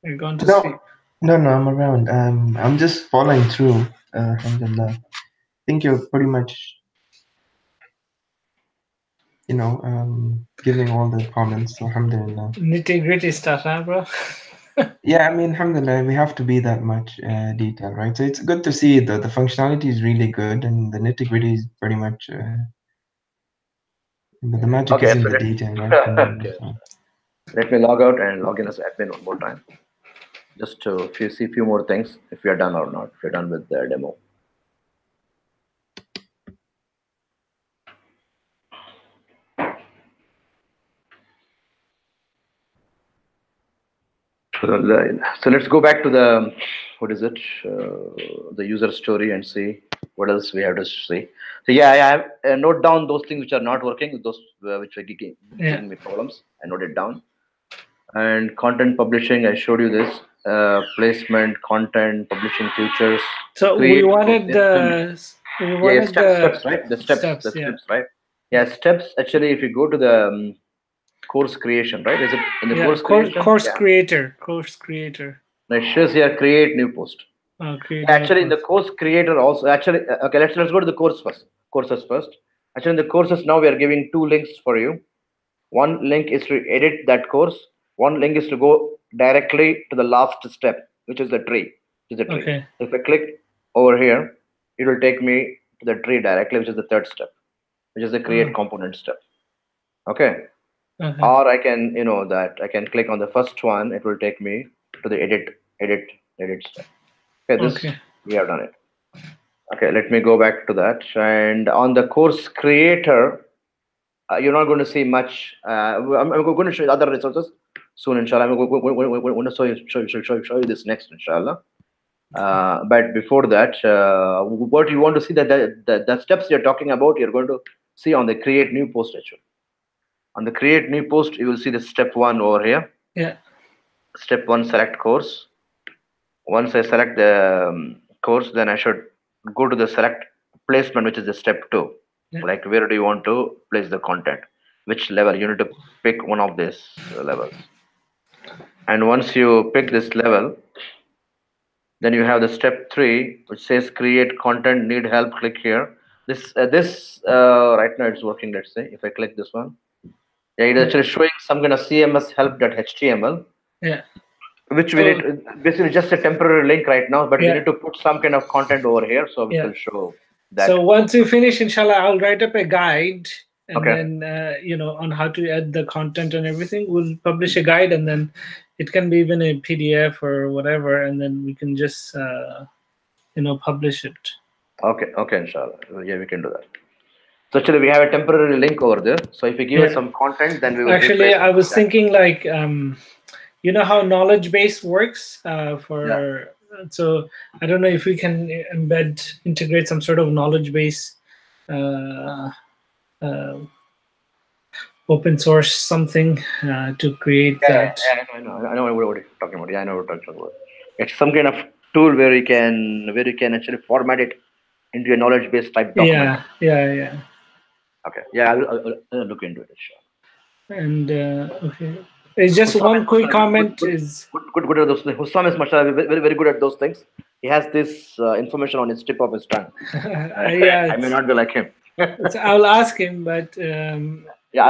You're going to No, sleep. no, I'm around. I'm just following through. Alhamdulillah. I think you're pretty much, giving all the comments. So alhamdulillah. Nitty gritty stuff, huh, bro? Yeah, I mean, alhamdulillah, we have to be that much detail, right? So it's good to see the functionality is really good, and the nitty-gritty is pretty much, but the magic is Okay, in so the detail, right? Alhamdulillah. okay. So, Let me log out and log in as admin one more time, just to see a few more things if we are done or not. If we're done with the demo. So let's go back to the what is it? The user story and see what else we have to see. So yeah, I have note down those things which are not working, those which are Yeah. giving me problems. I note it down. And content publishing, I showed you this. Placement, content, publishing features, So we create post. wanted Yeah, tell me. Yeah, the steps, right? The steps. Yeah. steps, right? Yeah, steps. Actually, if you go to the course creation, right? Is it in the Yeah. course creation? Course Yeah. creator. Course creator. Now it shows here create new post. Create Yeah, new actually, in the course. course creator also. Actually, okay. Let's go to the course first. Courses first. Actually, in the courses now we are giving two links for you. One link is to edit that course. One link is to go directly to the last step, which is the tree. Which is the tree. Okay. So if I click over here, it will take me to the tree directly, which is the third step, which is the create Uh, component step. Okay. okay. Or I can, that I can click on the first one. It will take me to the edit, edit step. Okay, this Okay. we have done it. Okay, let me go back to that. And on the course creator, you're not going to see much. I'm going to show you other resources soon, inshallah. I'm going to show you this next, inshallah. But before that, what you want to see that the steps you're talking about, you're going to see on the create new post actually. On the create new post, you will see the step one over here. Yeah. Step one, select course. Once I select the course, then I should go to the select placement, which is the step two. Yeah. Like where do you want to place the content? Which level? You need to pick one of these levels. And once you pick this level, then you have the step three, which says create content. Need help? Click here. This right now it's working. Let's say if I click this one, yeah, it's Yeah. actually showing some kind of CMS help.html, Yeah. which we need So basically just a temporary link right now, but we yeah. need to put some kind of content over here so which Yeah. will show that. So once you finish, inshallah, I'll write up a guide, and Okay, then on how to add the content and everything. We'll publish a guide, and then it can be even a PDF or whatever, and then we can just publish it. okay, inshallah. Yeah, we can do that. So actually we have a temporary link over there, so if you give us Yeah. some content, then we will Actually, replace it I with was that. thinking like you know how knowledge base works Yeah, for so I don't know if we can integrate some sort of knowledge base uh, uh, open source something to create yeah, that. I know what you're talking about. Yeah, I know what you're talking about. It's some kind of tool where you can actually format it into a knowledge based type document. Yeah. Okay. Yeah, I'll look into it. Sure. And okay, it's just Hussam is one quick mashallah, comment is good at those things. Hussam is mashallah, very good at those things. He has this information on his tip of his tongue. yeah, I may not be like him. I'll ask him, but Yeah, I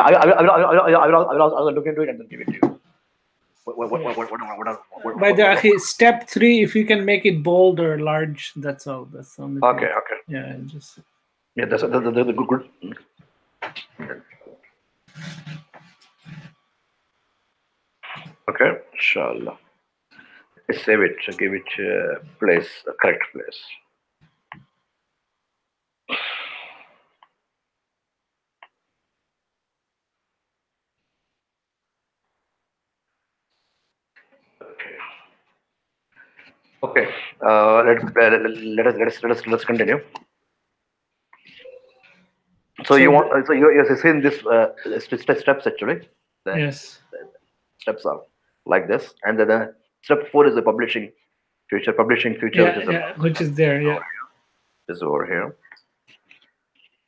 will look into it and then give it to you. by the step 3, if you can make it bold or large, that's all. That's the only thing. Okay. Yeah, just Yeah, that's a good. Okay, inshallah. Save it, give it place, a correct place. Okay. Let's continue. So you want so you're seeing this steps actually. The yes, steps are like this, and then step 4 is the publishing future, which is there. Yeah, is over here.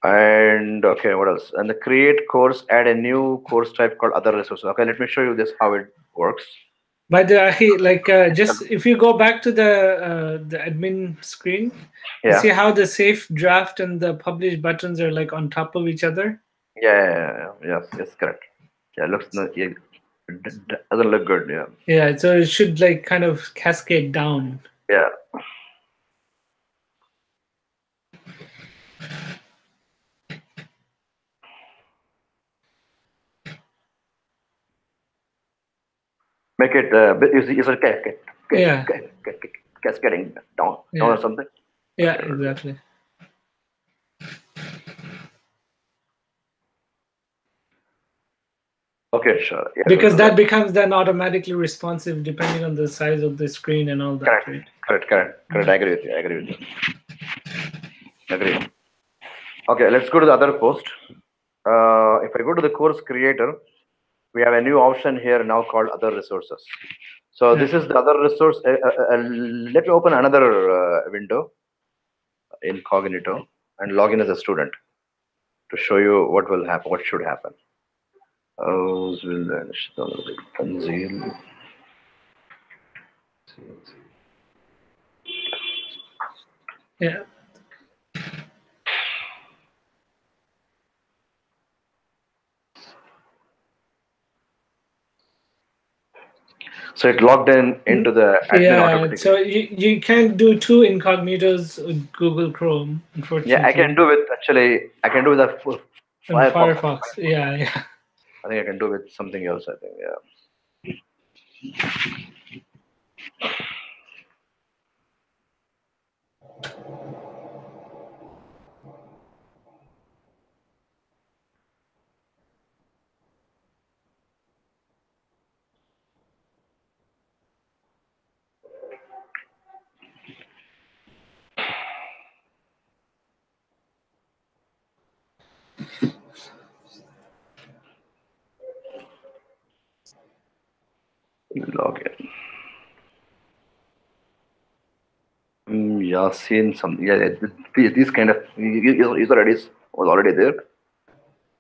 And okay, what else? And the create course, add a new course type called other resources. Okay, let me show you this how it works. by the like just if you go back to the admin screen, you Yeah. see how the save draft and the publish buttons are like on top of each other. Yes, correct. Yeah, looks no, yeah, doesn't look good. Yeah. Yeah, so it should like kind of cascade down. Yeah. Make it you said Yeah, cascading down Yeah. or something. yeah, Okay. exactly. Okay, sure. Yeah, Because that becomes then automatically responsive depending on the size of the screen and all that, right? correct. I agree with you. Agree. Okay, let's go to the other post. If I go to the course creator, we have a new option here now called other resources. So this is the other resource. Let me open another window, incognito, and log in as a student to show you what will happen, what should happen. Tanzeel. Yeah. So it logged in into the admin automatically. So you can't do 2 incognitos with Google Chrome, unfortunately. Yeah, I can do it actually. I can do with a Firefox. Yeah. I think I can do with something else. I think log in. Yeah, seen some. Yeah, these kind of user IDs was already there.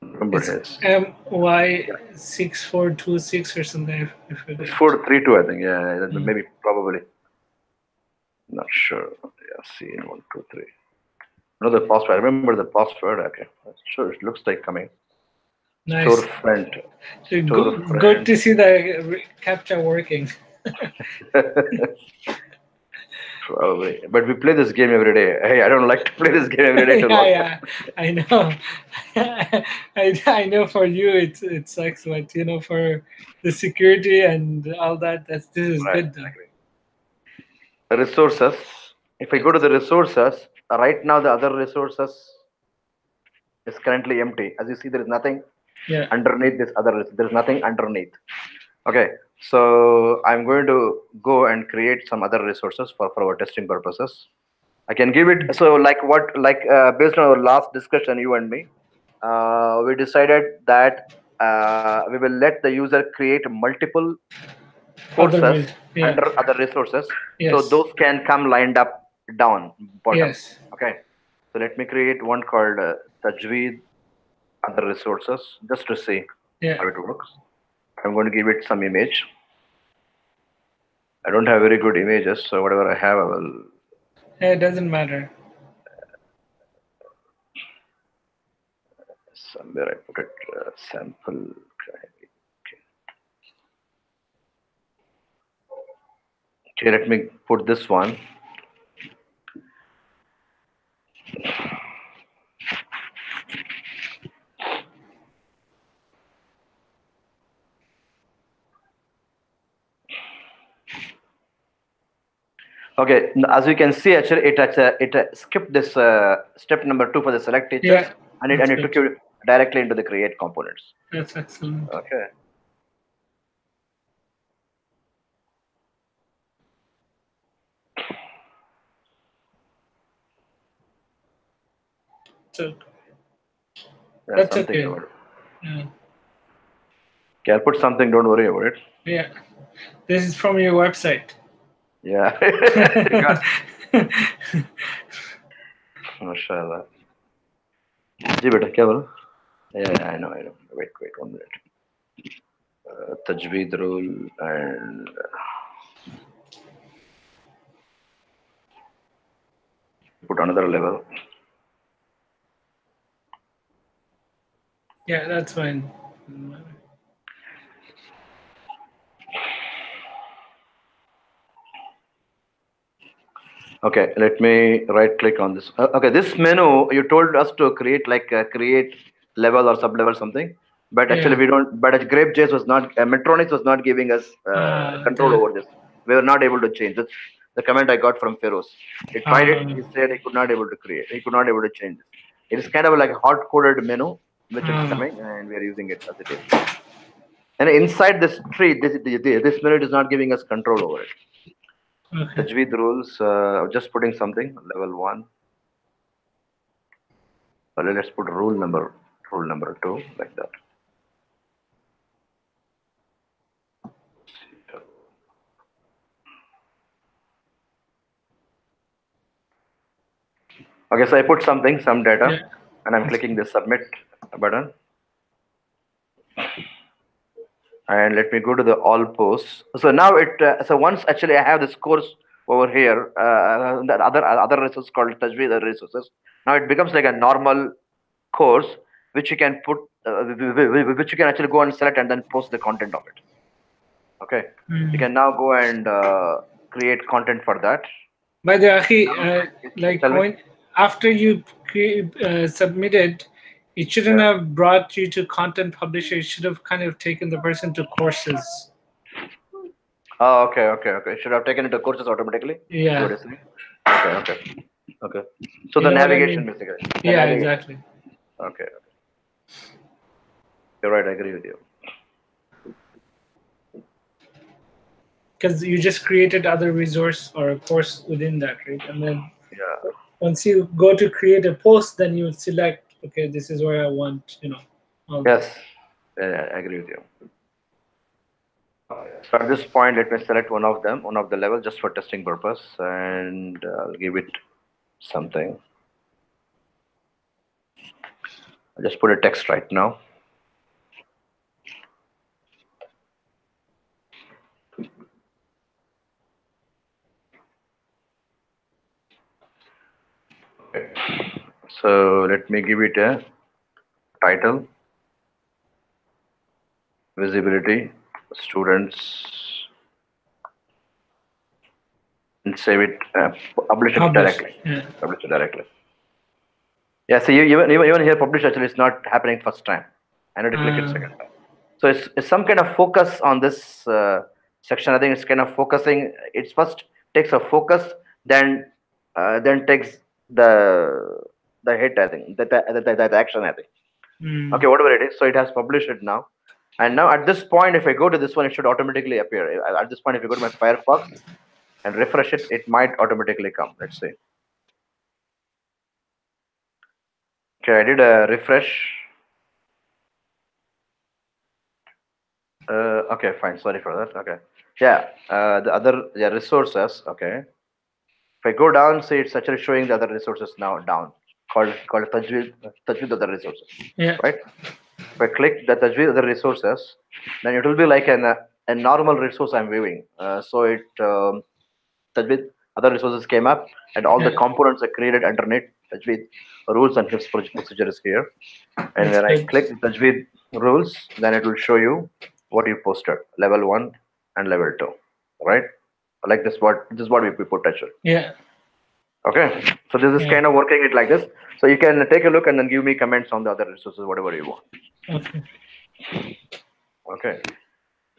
Remember It's his. MY6426 or something. I forget. It's 432, I think. Yeah, maybe probably. Not sure. Yeah, seen 123. No, the password. I remember the password. Okay, sure. It looks like coming. Nice. Storefront. Good to see the captcha working. Probably, but we play this game every day. Hey, I don't like to play this game every day. Yeah, I know. I know for you it sucks, but for the security and all that, this is good though. Resources. If I go to the resources, right now the other resources is currently empty. As you see, there is nothing underneath this other. There is nothing underneath. Okay, so I'm going to go and create some other resources for our testing purposes. I can give it, so like based on our last discussion, you and me, we decided that we will let the user create multiple courses Yeah. under other resources. So Yes. those can come lined up down bottom. Yes. Okay. So let me create one called Tajweed other resources just to see Yeah. how it works. I'm going to give it some image. I don't have very good images, so whatever I have, I will. Yeah, it doesn't matter. Somewhere I put it sample. Okay, let me put this one. Okay, as you can see, actually, it skipped this step number 2 for the select teachers, Yeah. and That's it good. took you directly into the create components. That's excellent. Okay. So Yeah, that's something okay. about it. Yeah. Okay, I'll put something. Don't worry about it. Yeah. This is from your website. Yeah. God. MashaAllah. जी बेटा क्या बोला? Yeah, I know. Wait, 1 minute. Tajweed rule and put another level. Yeah, that's fine. Okay, let me right click on this. Okay, this menu you told us to create like create level or sub level something, but actually Yeah. we don't. But Grape.js was not, Metronics was not giving us control The over this. We were not able to change. That's the comment I got from Feroz. He tried it. He said he could not able to create. He could not able to change this. It is kind of like a hard coded menu which is coming, and we are using it as it is. And inside this tree, this menu is not giving us control over it. okay. Tajweed rules, just putting something, level 1. Let's put rule number 2, like that. Okay, so I put something, some data, Yeah. and I'm clicking the submit button. And let me go to the all posts. So now so once actually I have this course over here, the other resource called Tajweed resources. Now it becomes like a normal course which you can put, which you can actually go and select and then post the content of it. Okay, you can now go and create content for that. By the Akhi, Yes, like tell me. when after you submitted, it shouldn't Yeah. have brought you to content publisher. It should have kind of taken the person to courses. Oh, okay. Should have taken it to courses automatically. You Yeah. would say. Okay. So You the know what I navigation mean? basically. The Yeah, navigation. exactly. Okay. You're right. I agree with you. Because you just created other resource or a course within that, right? And then Yeah. once you go to create a post, then you would select, okay, this is where I want, all that. Yes. Yeah, I agree with you. So at this point, let me select one of them, one of the level, just for testing purpose, and I'll give it something. I'll just put a text right now. Okay. So let me give it a title, visibility, students, and save it, publish it Publish. directly. Yeah. Publish it directly. Yeah, so even here, publish actually is not happening first time. I need to click it second time. So it's some kind of focus on this section. I think it's kind of focusing. It's first takes a focus, then takes the hit. I think that action. I think. Okay, whatever it is. So it has published it now. And now at this point, if I go to this one, it should automatically appear. At this point, if you go to my Firefox and refresh it, it might automatically come. Let's see. Okay, I did a refresh. Okay, fine. Sorry for that. Okay. Yeah, the resources. Okay. If I go down, see it's actually showing the other resources now down, called Tajweed other resources, Yeah, right? If I click the Tajweed other resources, then it will be like a normal resource I'm viewing. So it Tajweed other resources came up, and all the yeah, components are created underneath Tajweed rules and Hifz procedures here. And that's when I good. click the Tajweed rules, then it will show you what you posted, level one and level two, right? Like this is what we put actually. Yeah, Okay, so this is yeah, kind of working it like this. So you can take a look and then give me comments on the other resources, whatever you want. okay. Okay,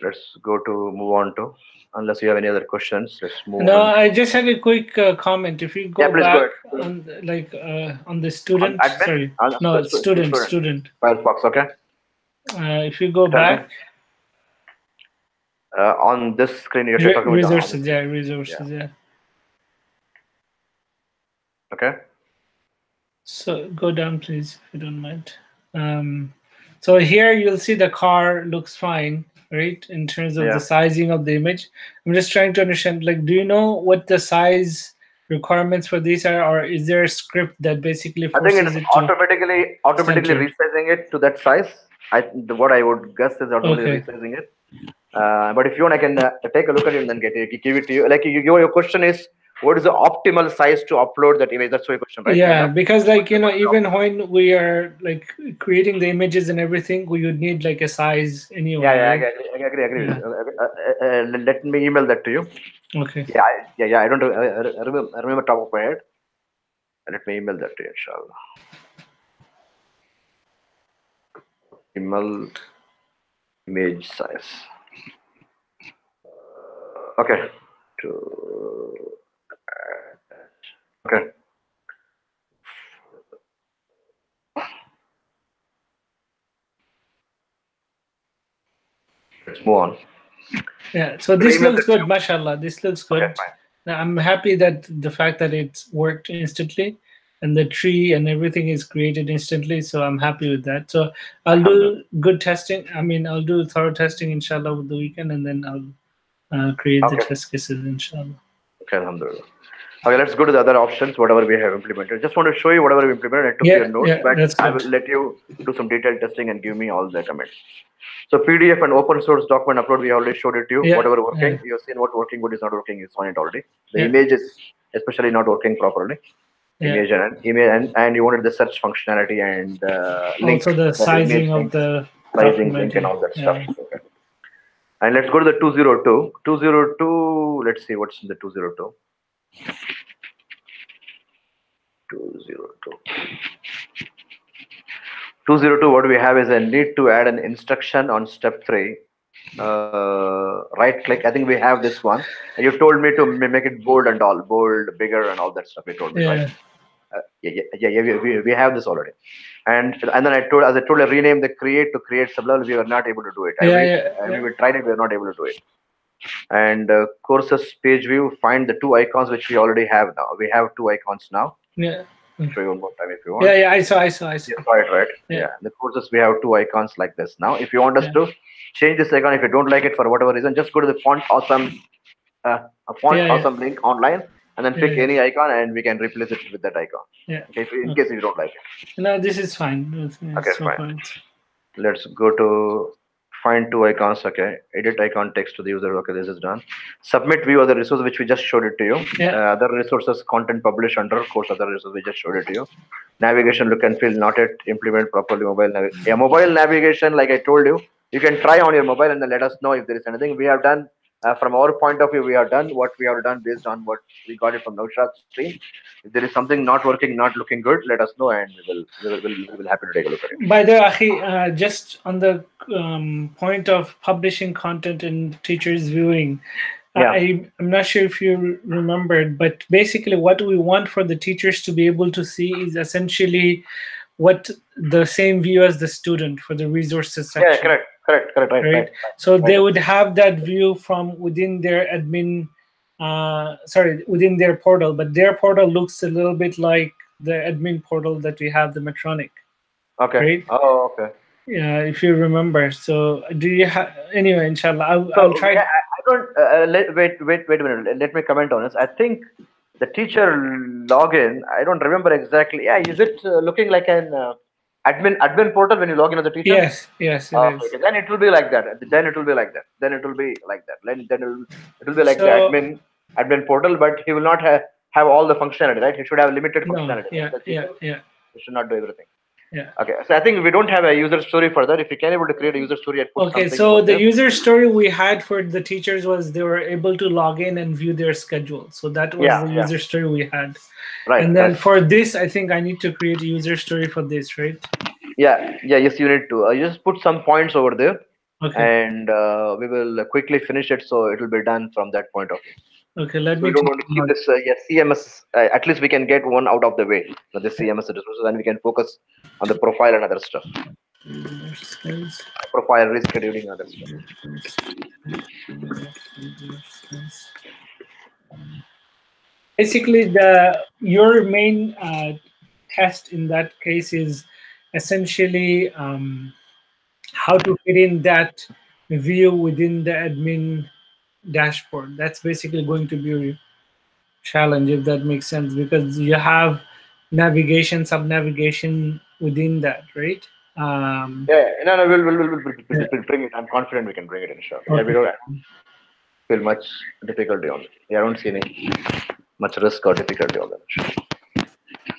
let's go to move on to. Unless you have any other questions, let's move No, on. I just had a quick comment. If you Yeah, go please go back ahead. on on the On student, admin, sorry, the no, student, student student. Firefox. Okay, If you go tell me. back, On this screen, you're talking about on this resources, yeah, screen. Yeah. resources, yeah. Okay. So go down, please, if you don't mind. Um, so here you'll see the car looks fine, right? In terms of the Yeah. sizing of the image. I'm just trying to understand, like, do you know what the size requirements for these are, or is there a script that basically I think forces it's it to automatically center? resizing it to that size. What I would guess is automatically Okay. resizing it. But if you want, I can take a look at it and then give it to you. Like your question is, what is the optimal size to upload that image? That's your question, right? Kind Yeah, of. because like What's the even when we are like creating the images and everything, we would need like a size Yeah, anyway, yeah, right? I agree with Yeah. you. Let me email that to you. Okay. Yeah, yeah. I don't. I remember top of my head. Let me email that to you, inshallah. Email image size. Okay. To okay. Let's move on. Yeah. So Should I this email looks that to good, you? mashallah. This looks Okay, good. fine. Now, I'm happy that the fact that it's worked instantly and the tree and everything is created instantly. So I'm happy with that. So I'll Alhamdulillah. do good testing. I mean, I'll do thorough testing, inshallah, with the weekend, and then I'll create the Okay. test cases, inshallah. Okay, alhamdulillah. Okay, let's go to the other options, whatever we have implemented. Just want to show you whatever we implemented. I took your Yeah, notes, yeah, but that's I good. will let you do some detailed testing and give me all the comments. So PDF and open source document upload, we already showed it to you. Yeah, Whatever yeah, working, you've seen what working, what is not working, you saw it already. The yeah, image is especially not working properly. yeah. Image and you wanted the search functionality and link, Also, the the image sizing of link, the sizing document. link and Yeah, all that stuff. yeah. Okay. And let's go to the 202. 202, let's see what's in the 202. 202. 202, what we have is a need to add an instruction on step 3. Right click. I think we have this one. And you told me to make it bold and all, bold, bigger, and all that stuff. You told me, right? Yeah, Yeah. We have this already. And then as I told, I rename the create to create sublevels. We were not able to do it. yeah, yeah, yeah, We tried it. We were not able to do it. And courses page view. Find the 2 icons which we already have now. We have 2 icons now. yeah. Show you one more time if you Yeah, want. yeah, I saw. You saw it, right? Yeah, Yeah. The courses we have 2 icons like this. Now, if you want us yeah, to change this icon, if you don't like it for whatever reason, just go to the a font yeah, awesome link online, and then yeah, pick yeah, any icon, and we can replace it with that icon. yeah. Okay, in Okay. case you don't like it. No, this is fine. Okay, So fine. far, Let's go to find 2 icons. Okay, edit icon text to the user. Okay, this is done. Submit view other resource which we just showed it to you. yeah, Other resources content publish under course other resources we just showed it to you. Navigation look and feel not yet implement properly mobile navigation, like I told you, you can try on your mobile and then let us know if there is anything we have done. From our point of view, we have done what we have done based on what we got it from Naushad's stream. If there is something not working, not looking good, let us know, and we will happy to take a look at it. by the Akhi, just on the point of publishing content and teachers viewing, Yeah, I'm not sure if you remembered, but basically what we want for the teachers to be able to see is essentially what the same view as the student for the resources yeah, section, correct, right? So right. they would have that view from within their admin, within their portal, but their portal looks a little bit like the admin portal that we have, the Medtronic, Okay. right? Oh, okay. Yeah, if you remember. So do you have anyway? Inshallah, I'll So try. I wait a minute. Let me comment on this. I think the teacher login. I don't remember exactly. Yeah, is it looking like an admin portal when you log in as a teacher? Yes, yes, it Okay, is. okay. Then it will be like that. Then it will be like that. Then it will be like that. It will be like the So admin portal, but he will not have all the functionality, right? He should have limited no, functionality, right? yeah, The yeah, teacher, yeah, he should not do everything. yeah. Okay, so I think we don't have a user story for that. If you can able to create a user story and put Okay, something over so the there. user story we had for the teachers was they were able to log in and view their schedule. So that was Yeah, the yeah. user story we had. Right, And right. then for this, I think I need to create a user story for this, right? Yeah, yeah. Yes, you need to. You just put some points over there, Okay, and we will quickly finish it, so it will be done from that point of view. okay, let So we me don't take want to a keep note. this. Yeah, CMS. At least we can get one out of the way. So the CMS resources, and we can focus on the profile and other stuff. User skills, Profile rescheduling and other stuff. user skills. Basically, the your main test in that case is essentially how to fit in that view within the admin dashboard. That's basically going to be a challenge, if that makes sense, because you have navigation, sub navigation within that, right? um, Yeah, yeah. No, no, yeah, we'll bring it. I'm confident we can bring it in short. Yeah, we okay. don't feel much difficulty on it. Yeah, I don't see any much risk or difficulty on that.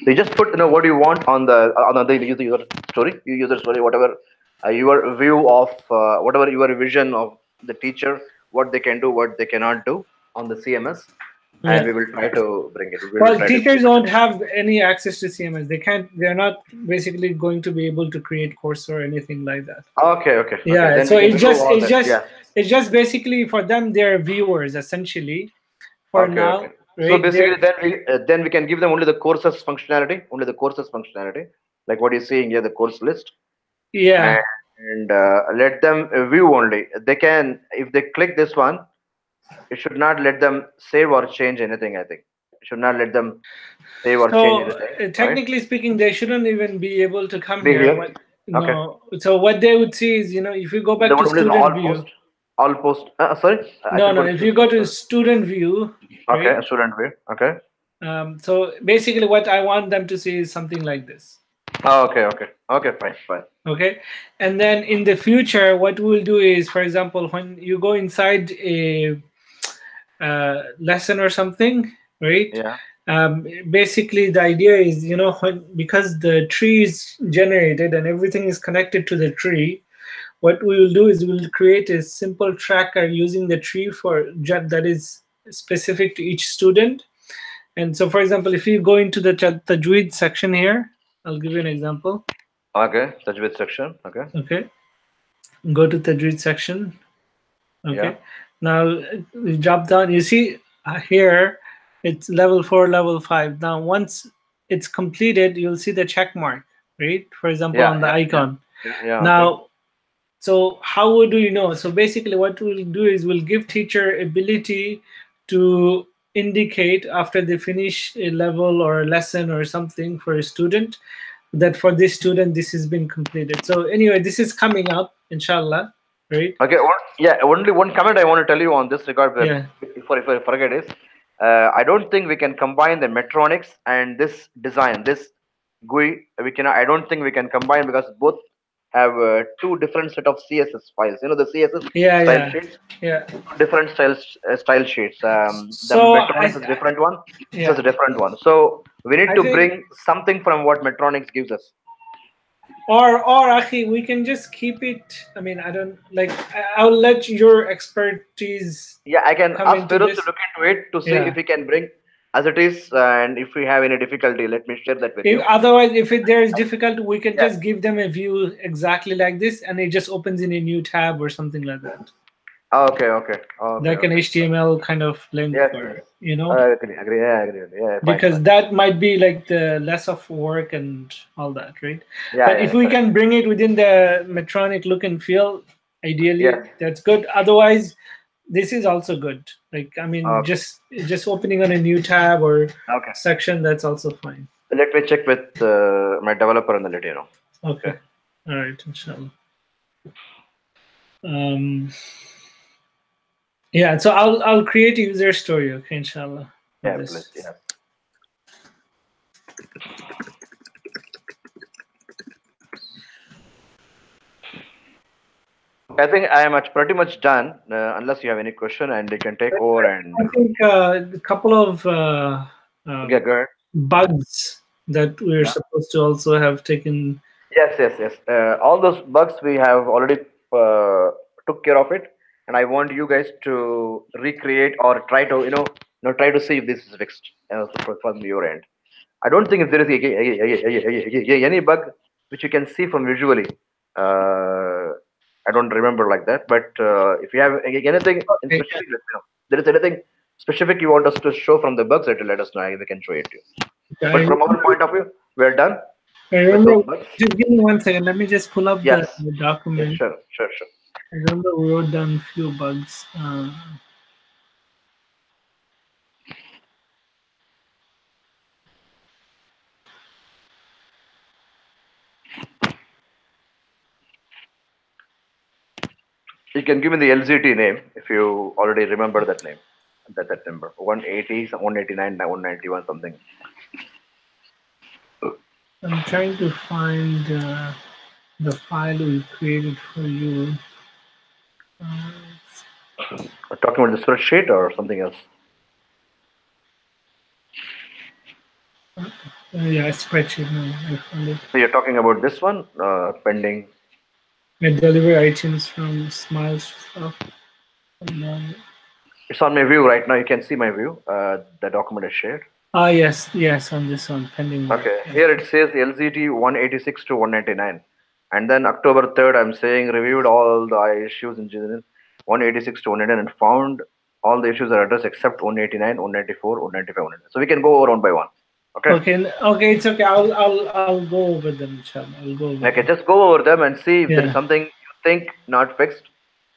So you just put what you want on the user story, you user story, whatever your view of whatever your vision of the teacher, what they can do, what they cannot do on the CMS, and Yeah, we will try to bring it. We will well, try to teachers implement don't it. have any access to CMS. They can't, they're not basically going to be able to create course or anything like that. Okay, okay, okay. Yeah, Then so we can remove all that. Yeah. it's just basically for them, they're viewers essentially for Okay, okay. now, So right? basically, They're then we can give them only the courses functionality, like what you're seeing here, the course list, yeah. and let them view only. They can, if they click this one, it should not let them save or change anything. I think it should not let them save or change So anything, right? technically speaking, they shouldn't even be able to come Be here. here. What Okay. no? So what they would see is, if you go The back to one is student view, all post. Sorry, I no, should no. go to If you go student. to student view, Okay, right? student view. Okay. So basically, what I want them to see is something like this. Oh, okay, okay, okay. Fine, fine. Okay, and then in the future, what we'll do is, for example, when you go inside a lesson or something, right? Yeah. Basically, the idea is, because the tree is generated and everything is connected to the tree, what we will do is we'll create a simple tracker using the tree that is specific to each student. And so, for example, if you go into the Tajweed section here, I'll give you an example. Okay. Tajweed section. Okay. Okay, go to Tajweed section. Yeah. Okay, now you drop down. You see here, it's level 4, level 5. Now, once it's completed, you'll see the check mark, right? For example, Yeah, on the yeah, yeah, icon. yeah, yeah. Okay. Now, so how would you know? So basically, what we'll do is we'll give teacher ability to indicate after they finish a level or a lesson or something for a student, that for this student this has been completed. So anyway, this is coming up, inshallah, right? Okay. Yeah. Only one comment I want to tell you on this regard, Yeah. before if I forget is, I don't think we can combine the Metronics and this design, this GUI. We cannot. I don't think we can combine because both have two different set of CSS files. You know the CSS Yeah, style yeah, sheets, yeah. different style sheets. The So Metronics is a different one. This is yeah, a different one. So we need I to think, bring something from what Metronics gives us. or Akhi, we can just keep it. I mean, I don't like. I'll let your expertise Yeah, I can come ask into Feroz to this. look into it to see if Yeah. he can bring as it is, and if we have any difficulty, let me share that with If, you. otherwise, if there is difficult, we can Yeah. just give them a view exactly like this, and it just opens in a new tab or something like that, Okay, okay, okay, like an okay. HTML kind of link, Yes, yes. or I agree, agree. Yeah, I agree. Yeah, fine, because fine. that might be like the less of work and all that, right? Yeah, But yeah, if we correct. can bring it within the Medtronic look and feel, Yes. ideally, that's good. Otherwise, this is also good. Like, I mean, Okay, just opening on a new tab or okay. section, that's also fine. Let me check with my developer and then let you know. Okay. Okay, all right, inshallah. Um, Yeah, so I'll create a user story, okay, inshallah, for Yeah, please. this. Yeah. I think I am pretty much done. Unless you have any question, and you can take over and I think a couple of get good. bugs that we're Yeah. supposed to also have taken. Yes, yes, yes. All those bugs we have already took care of it, and I want you guys to recreate or try to try to see if this is fixed from your end. I don't think if there is any bug which you can see from visually. Uh, I don't remember like that, but if you have anything in Okay, specific, let me know. There is anything specific you want us to show from the bugs, let us know. We can show it to you. I But from our point of view, we're done I with remember. those bugs. Just give me 1 second. Let me just pull up the Yes, yes, document. sure, sure, sure. I remember we wrote down a few bugs. You can give me the LZT name if you already remember that name. That number 180, 189, 191 something. I'm trying to find the file we created for you. Uh, Talking about the spreadsheet or something else. yeah, spreadsheet. No, I found it. So you're talking about this one, pending. I deliver items from Smiles stuff. And then, It's on my view right now. You can see my view. The document is shared. yes, yes, on this one, pending work. Okay, Yeah. here it says LZT 186 to 199. And then October 3rd, I'm saying reviewed all the issues in general 186 to 199 and found all the issues are addressed except 189, 194, 195, 199. So we can go over one by one. Okay. Okay, okay, it's okay. I'll go over them, inshallah. I'll go over Okay, them. just go over them and see if there is Yeah, something you think not fixed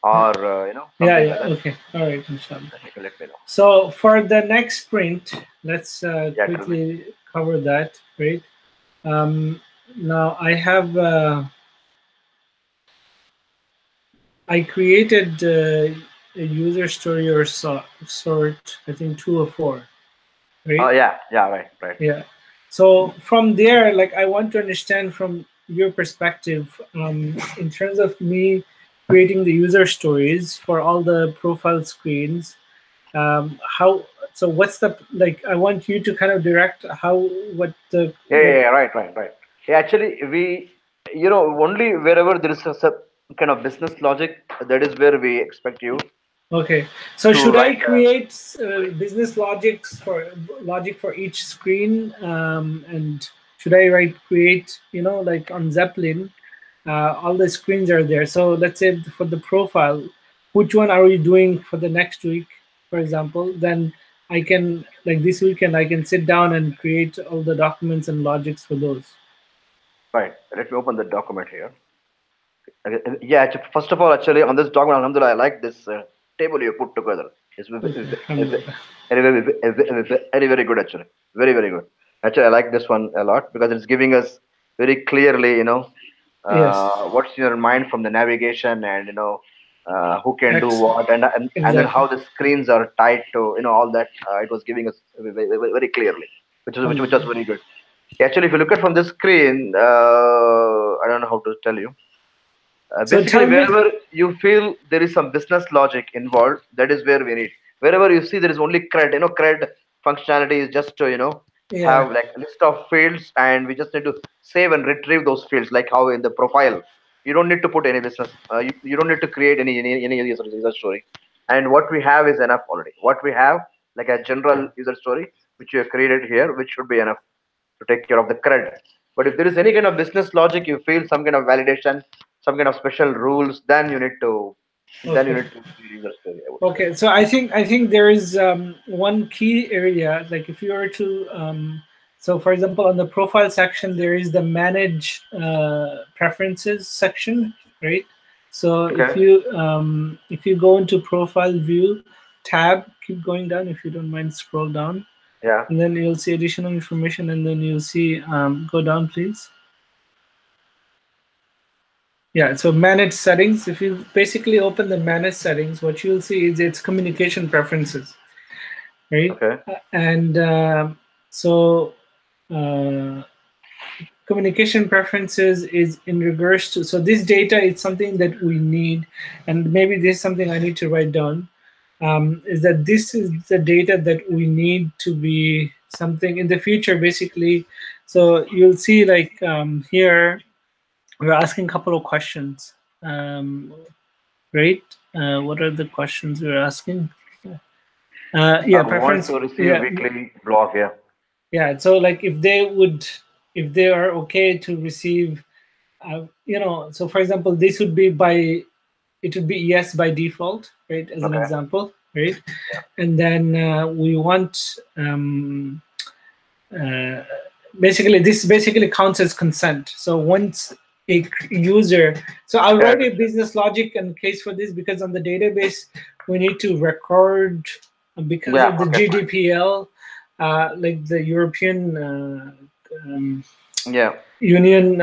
or yeah, something yeah. like that. Okay, all right, inshallah. Then you can let me know. So for the next sprint, let's Yeah, tell me. quickly cover that. Right. Um, Now I have I created a user story or sort. I think 2 or 4. Oh Right. yeah, yeah, right, right. Yeah. So from there, like I want to understand from your perspective, in terms of me creating the user stories for all the profile screens. How? So what's the like? I want you to kind of direct how what the Yeah, yeah, what. yeah, right, right, right. Yeah, actually, we, only wherever there is a kind of business logic, that is where we expect you Okay. So to should I write. create Sorry. business logic for each screen? And should I write create? Like on Zeppelin, all the screens are there. So let's say for the profile, which one are we doing for the next week, for example? Then I can like this weekend I can sit down and create all the documents and logics for those. Right. Let me open the document here. Okay, yeah, first of all, actually, on this document, Alhamdulillah, I like this table you put together. It's Okay, alhamdulillah. very, very good, actually. Very, very good. Actually, I like this one a lot because it's giving us very clearly, Yes, what's your mind from the navigation and, who can do what and then how exactly. the screens are tied to, all that. It was giving us very clearly, which was Alhamdulillah. very good. Actually, if you look at from the screen, I don't know how to tell you. So Basically, tell me, wherever you feel there is some business logic involved, that is where we need. Wherever you see there is only CRED, CRED functionality is just to, yeah, have like a list of fields and we just need to save and retrieve those fields, like how in the profile. You don't need to put any business, you don't need to create any user story. And what we have is enough already. What we have, like a general user story, which you have created here, which should be enough to take care of the CRED. But if there is any kind of business logic, you feel some kind of validation, some kind of special rules, then you okay. need to create user story, I would say. Okay, so I think there is one key area. Like if you were to, so for example, on the profile section, there is the manage preferences section, right? So Okay. if you go into profile view tab, keep going down if you don't mind, scroll down, Yeah. and then you'll see additional information, and then you'll see go down, please. Yeah, so manage settings. If you basically open the manage settings, what you'll see is its communication preferences, right? Okay. And so uh, communication preferences is in regards to, so this data is something that we need, and maybe this is something I need to write down, is that this is the data that we need to be something in the future, basically. So you'll see like here, we're asking a couple of questions, right? What are the questions we're asking? I Yeah, want preference. to receive Yeah, weekly blog. Yeah. yeah. So like if they would, if they are okay to receive, so for example, this would be by, it would be yes by default, right? As an Okay. example, right? Yeah. And then we want uh, basically this basically counts as consent. So once a user, so I'll Yeah. write a business logic and case for this, because on the database we need to record, because Yeah. of the Okay. Fine. GDPR, like the European Yeah. union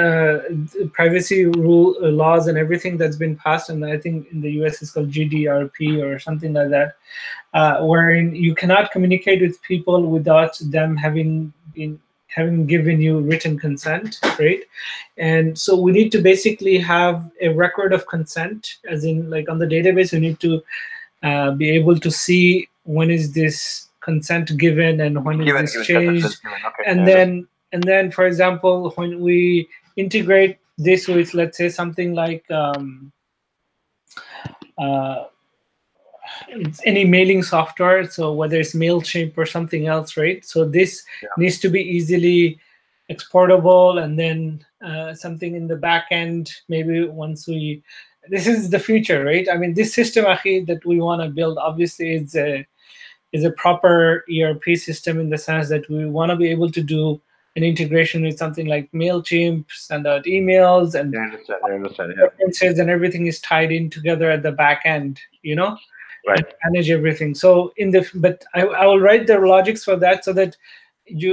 privacy rule laws and everything that's been passed, and I think in the US it's called GDRP or something like that, wherein you cannot communicate with people without them having given you written consent, right? And so we need to basically have a record of consent, as in like on the database we need to be able to see when is this consent given and when is Given. this Given. Consent is changed, given. Okay. I and understand. then for example when we integrate this with, let's say, something like uh, any mailing software, so whether it's MailChimp or something else, right? So this Yeah. needs to be easily exportable, and then something in the back end, maybe once we, this is the future, right? I mean, this system Akhi, that we want to build, obviously is a proper ERP system, in the sense that we want to be able to do an integration with something like MailChimp, send out emails, and I understand. I understand. Yeah. references and everything is tied in together at the back end, Right. and manage everything. So but I will write the logics for that, so that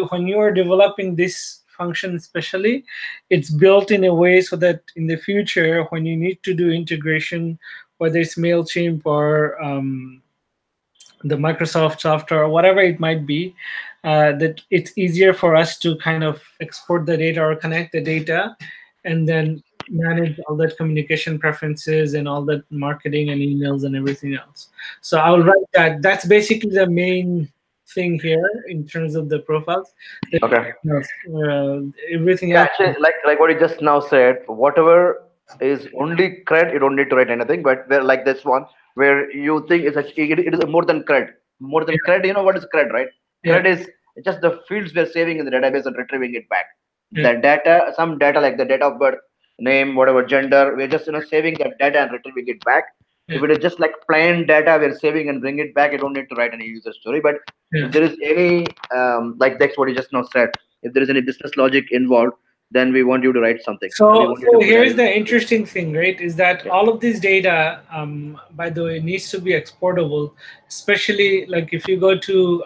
when you are developing this function especially, it's built in a way so that in the future when you need to do integration, whether it's MailChimp or the Microsoft software or whatever it might be, that it's easier for us to kind of export the data or connect the data, and then manage all that communication preferences and all that marketing and emails and everything else. So I'll write that. That's basically the main thing here in terms of the profiles. The, Okay. everything Yeah, else. actually, like what you just now said, whatever is only cred, you don't need to write anything. But where like this one, where you think it's actually it is more than cred, more than Yeah, cred. You know what is cred, right? yeah, Cred is just the fields we're saving in the database and retrieving it back. yeah, The data, some data like the date of birth, name, whatever gender, we're just saving that data and retrieving it back. yeah, If it is just like plain data, we're saving and bring it back. You don't need to write any user story. But yeah. if there is any like that's what you just now said, if there is any business logic involved, then we want you to write something. We So, want you to so put here's any. the interesting thing, right? Is that Yeah. all of this data, by the way, needs to be exportable, especially like if you go to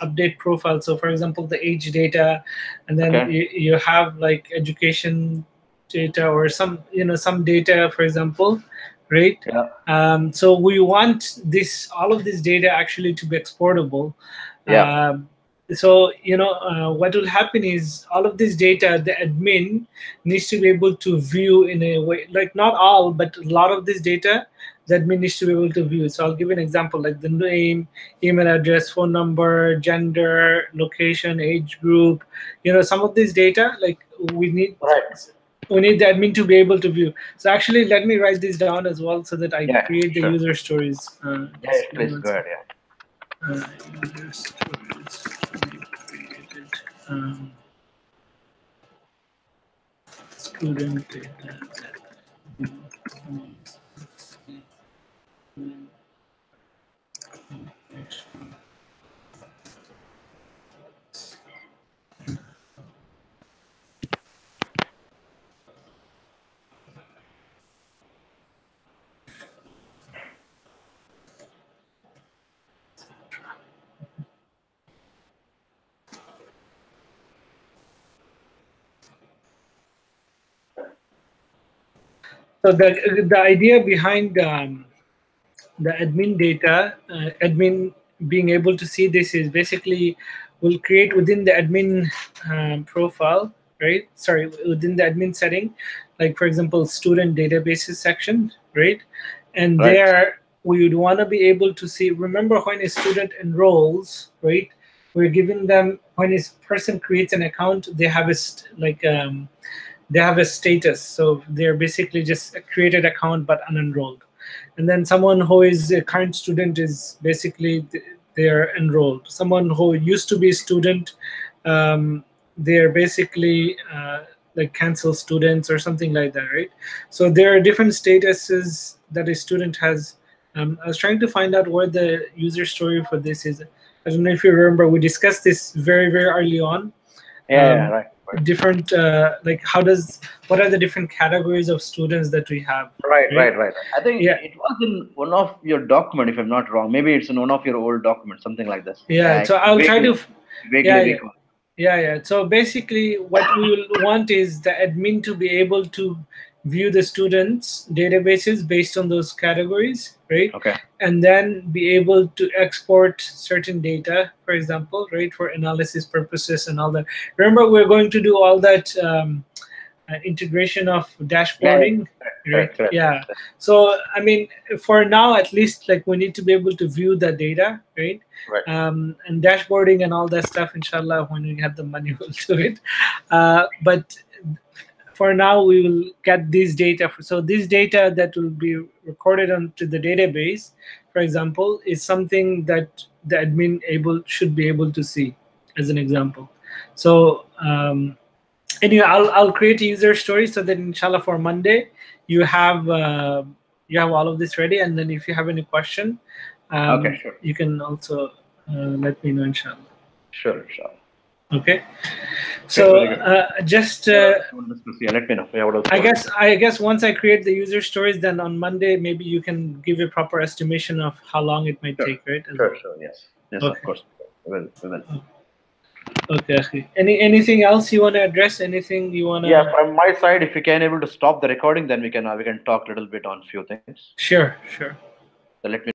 update profile. So, for example, the age data, and then Okay. you have like education data or some data, for example, right? Yeah. So we want this all of this data actually to be exportable. Yeah. Um so what will happen is all of this data, the admin needs to be able to view in a way, like not all but a lot of this data the admin needs to be able to view. So I'll give you an example, like the name, email address, phone number, gender, location, age group. Some of this data, like we need Right. we need the admin to be able to view. So actually let me write this down as well, so that I Yeah. create the Sure. user stories. Yeah. Just give me Please one go second. ahead. Yeah. User stories to be created. Student data. So the idea behind the admin data, admin being able to see this is basically will create within the admin profile, right? Sorry, within the admin setting, like for example, student databases section, right? And Right. there we would want to be able to see. Remember, when a student enrolls, right? We're giving them when a person creates an account, they have a they have a status. So they're basically just a created account but unenrolled. And then someone who is a current student is basically they're enrolled. Someone who used to be a student, they're basically like cancel students or something like that, right? So there are different statuses that a student has. I was trying to find out where the user story for this is. I don't know if you remember, we discussed this very, very early on. Yeah, yeah, right, right. Different like how does what are the different categories of students that we have, Right, right? right, right. I think Yeah, it was in one of your document, if I'm not wrong. Maybe it's in one of your old documents, something like this. Yeah, yeah, I so I'll try vaguely, to vaguely yeah, yeah, recall. yeah. So basically what we will want is the admin to be able to view the students databases based on those categories, right? Okay. And then be able to export certain data, for example, right, for analysis purposes and all that. Remember, we're going to do all that integration of Yeah, yeah. dashboarding, right? Correct, correct, Yeah. correct. So I mean, for now at least, like we need to be able to view the data, right? Right. And dashboarding and all that stuff, inshallah, when we have the money, we'll do it. But for now, we will get these data. So this data that will be recorded onto the database, for example, is something that the admin should be able to see, as an example. So anyway, I'll create a user story so that inshallah for Monday you have all of this ready, and then if you have any question, Okay, sure. you can also let me know, inshallah. Sure, sure. Okay. Okay, So very good. just What else you want to discuss? Yeah, let me know. Yeah, what else you want to discuss? I guess once I create the user stories, then on Monday maybe you can give a proper estimation of how long it might Sure, take, right? As sure, well. sure. Yes, yes, of Okay. course. We will. Okay. Akhi. Anything else you want to address? Anything you want Yeah, to? from my side, if you can able to stop the recording, then we can talk a little bit on few things. Sure. Sure. So let me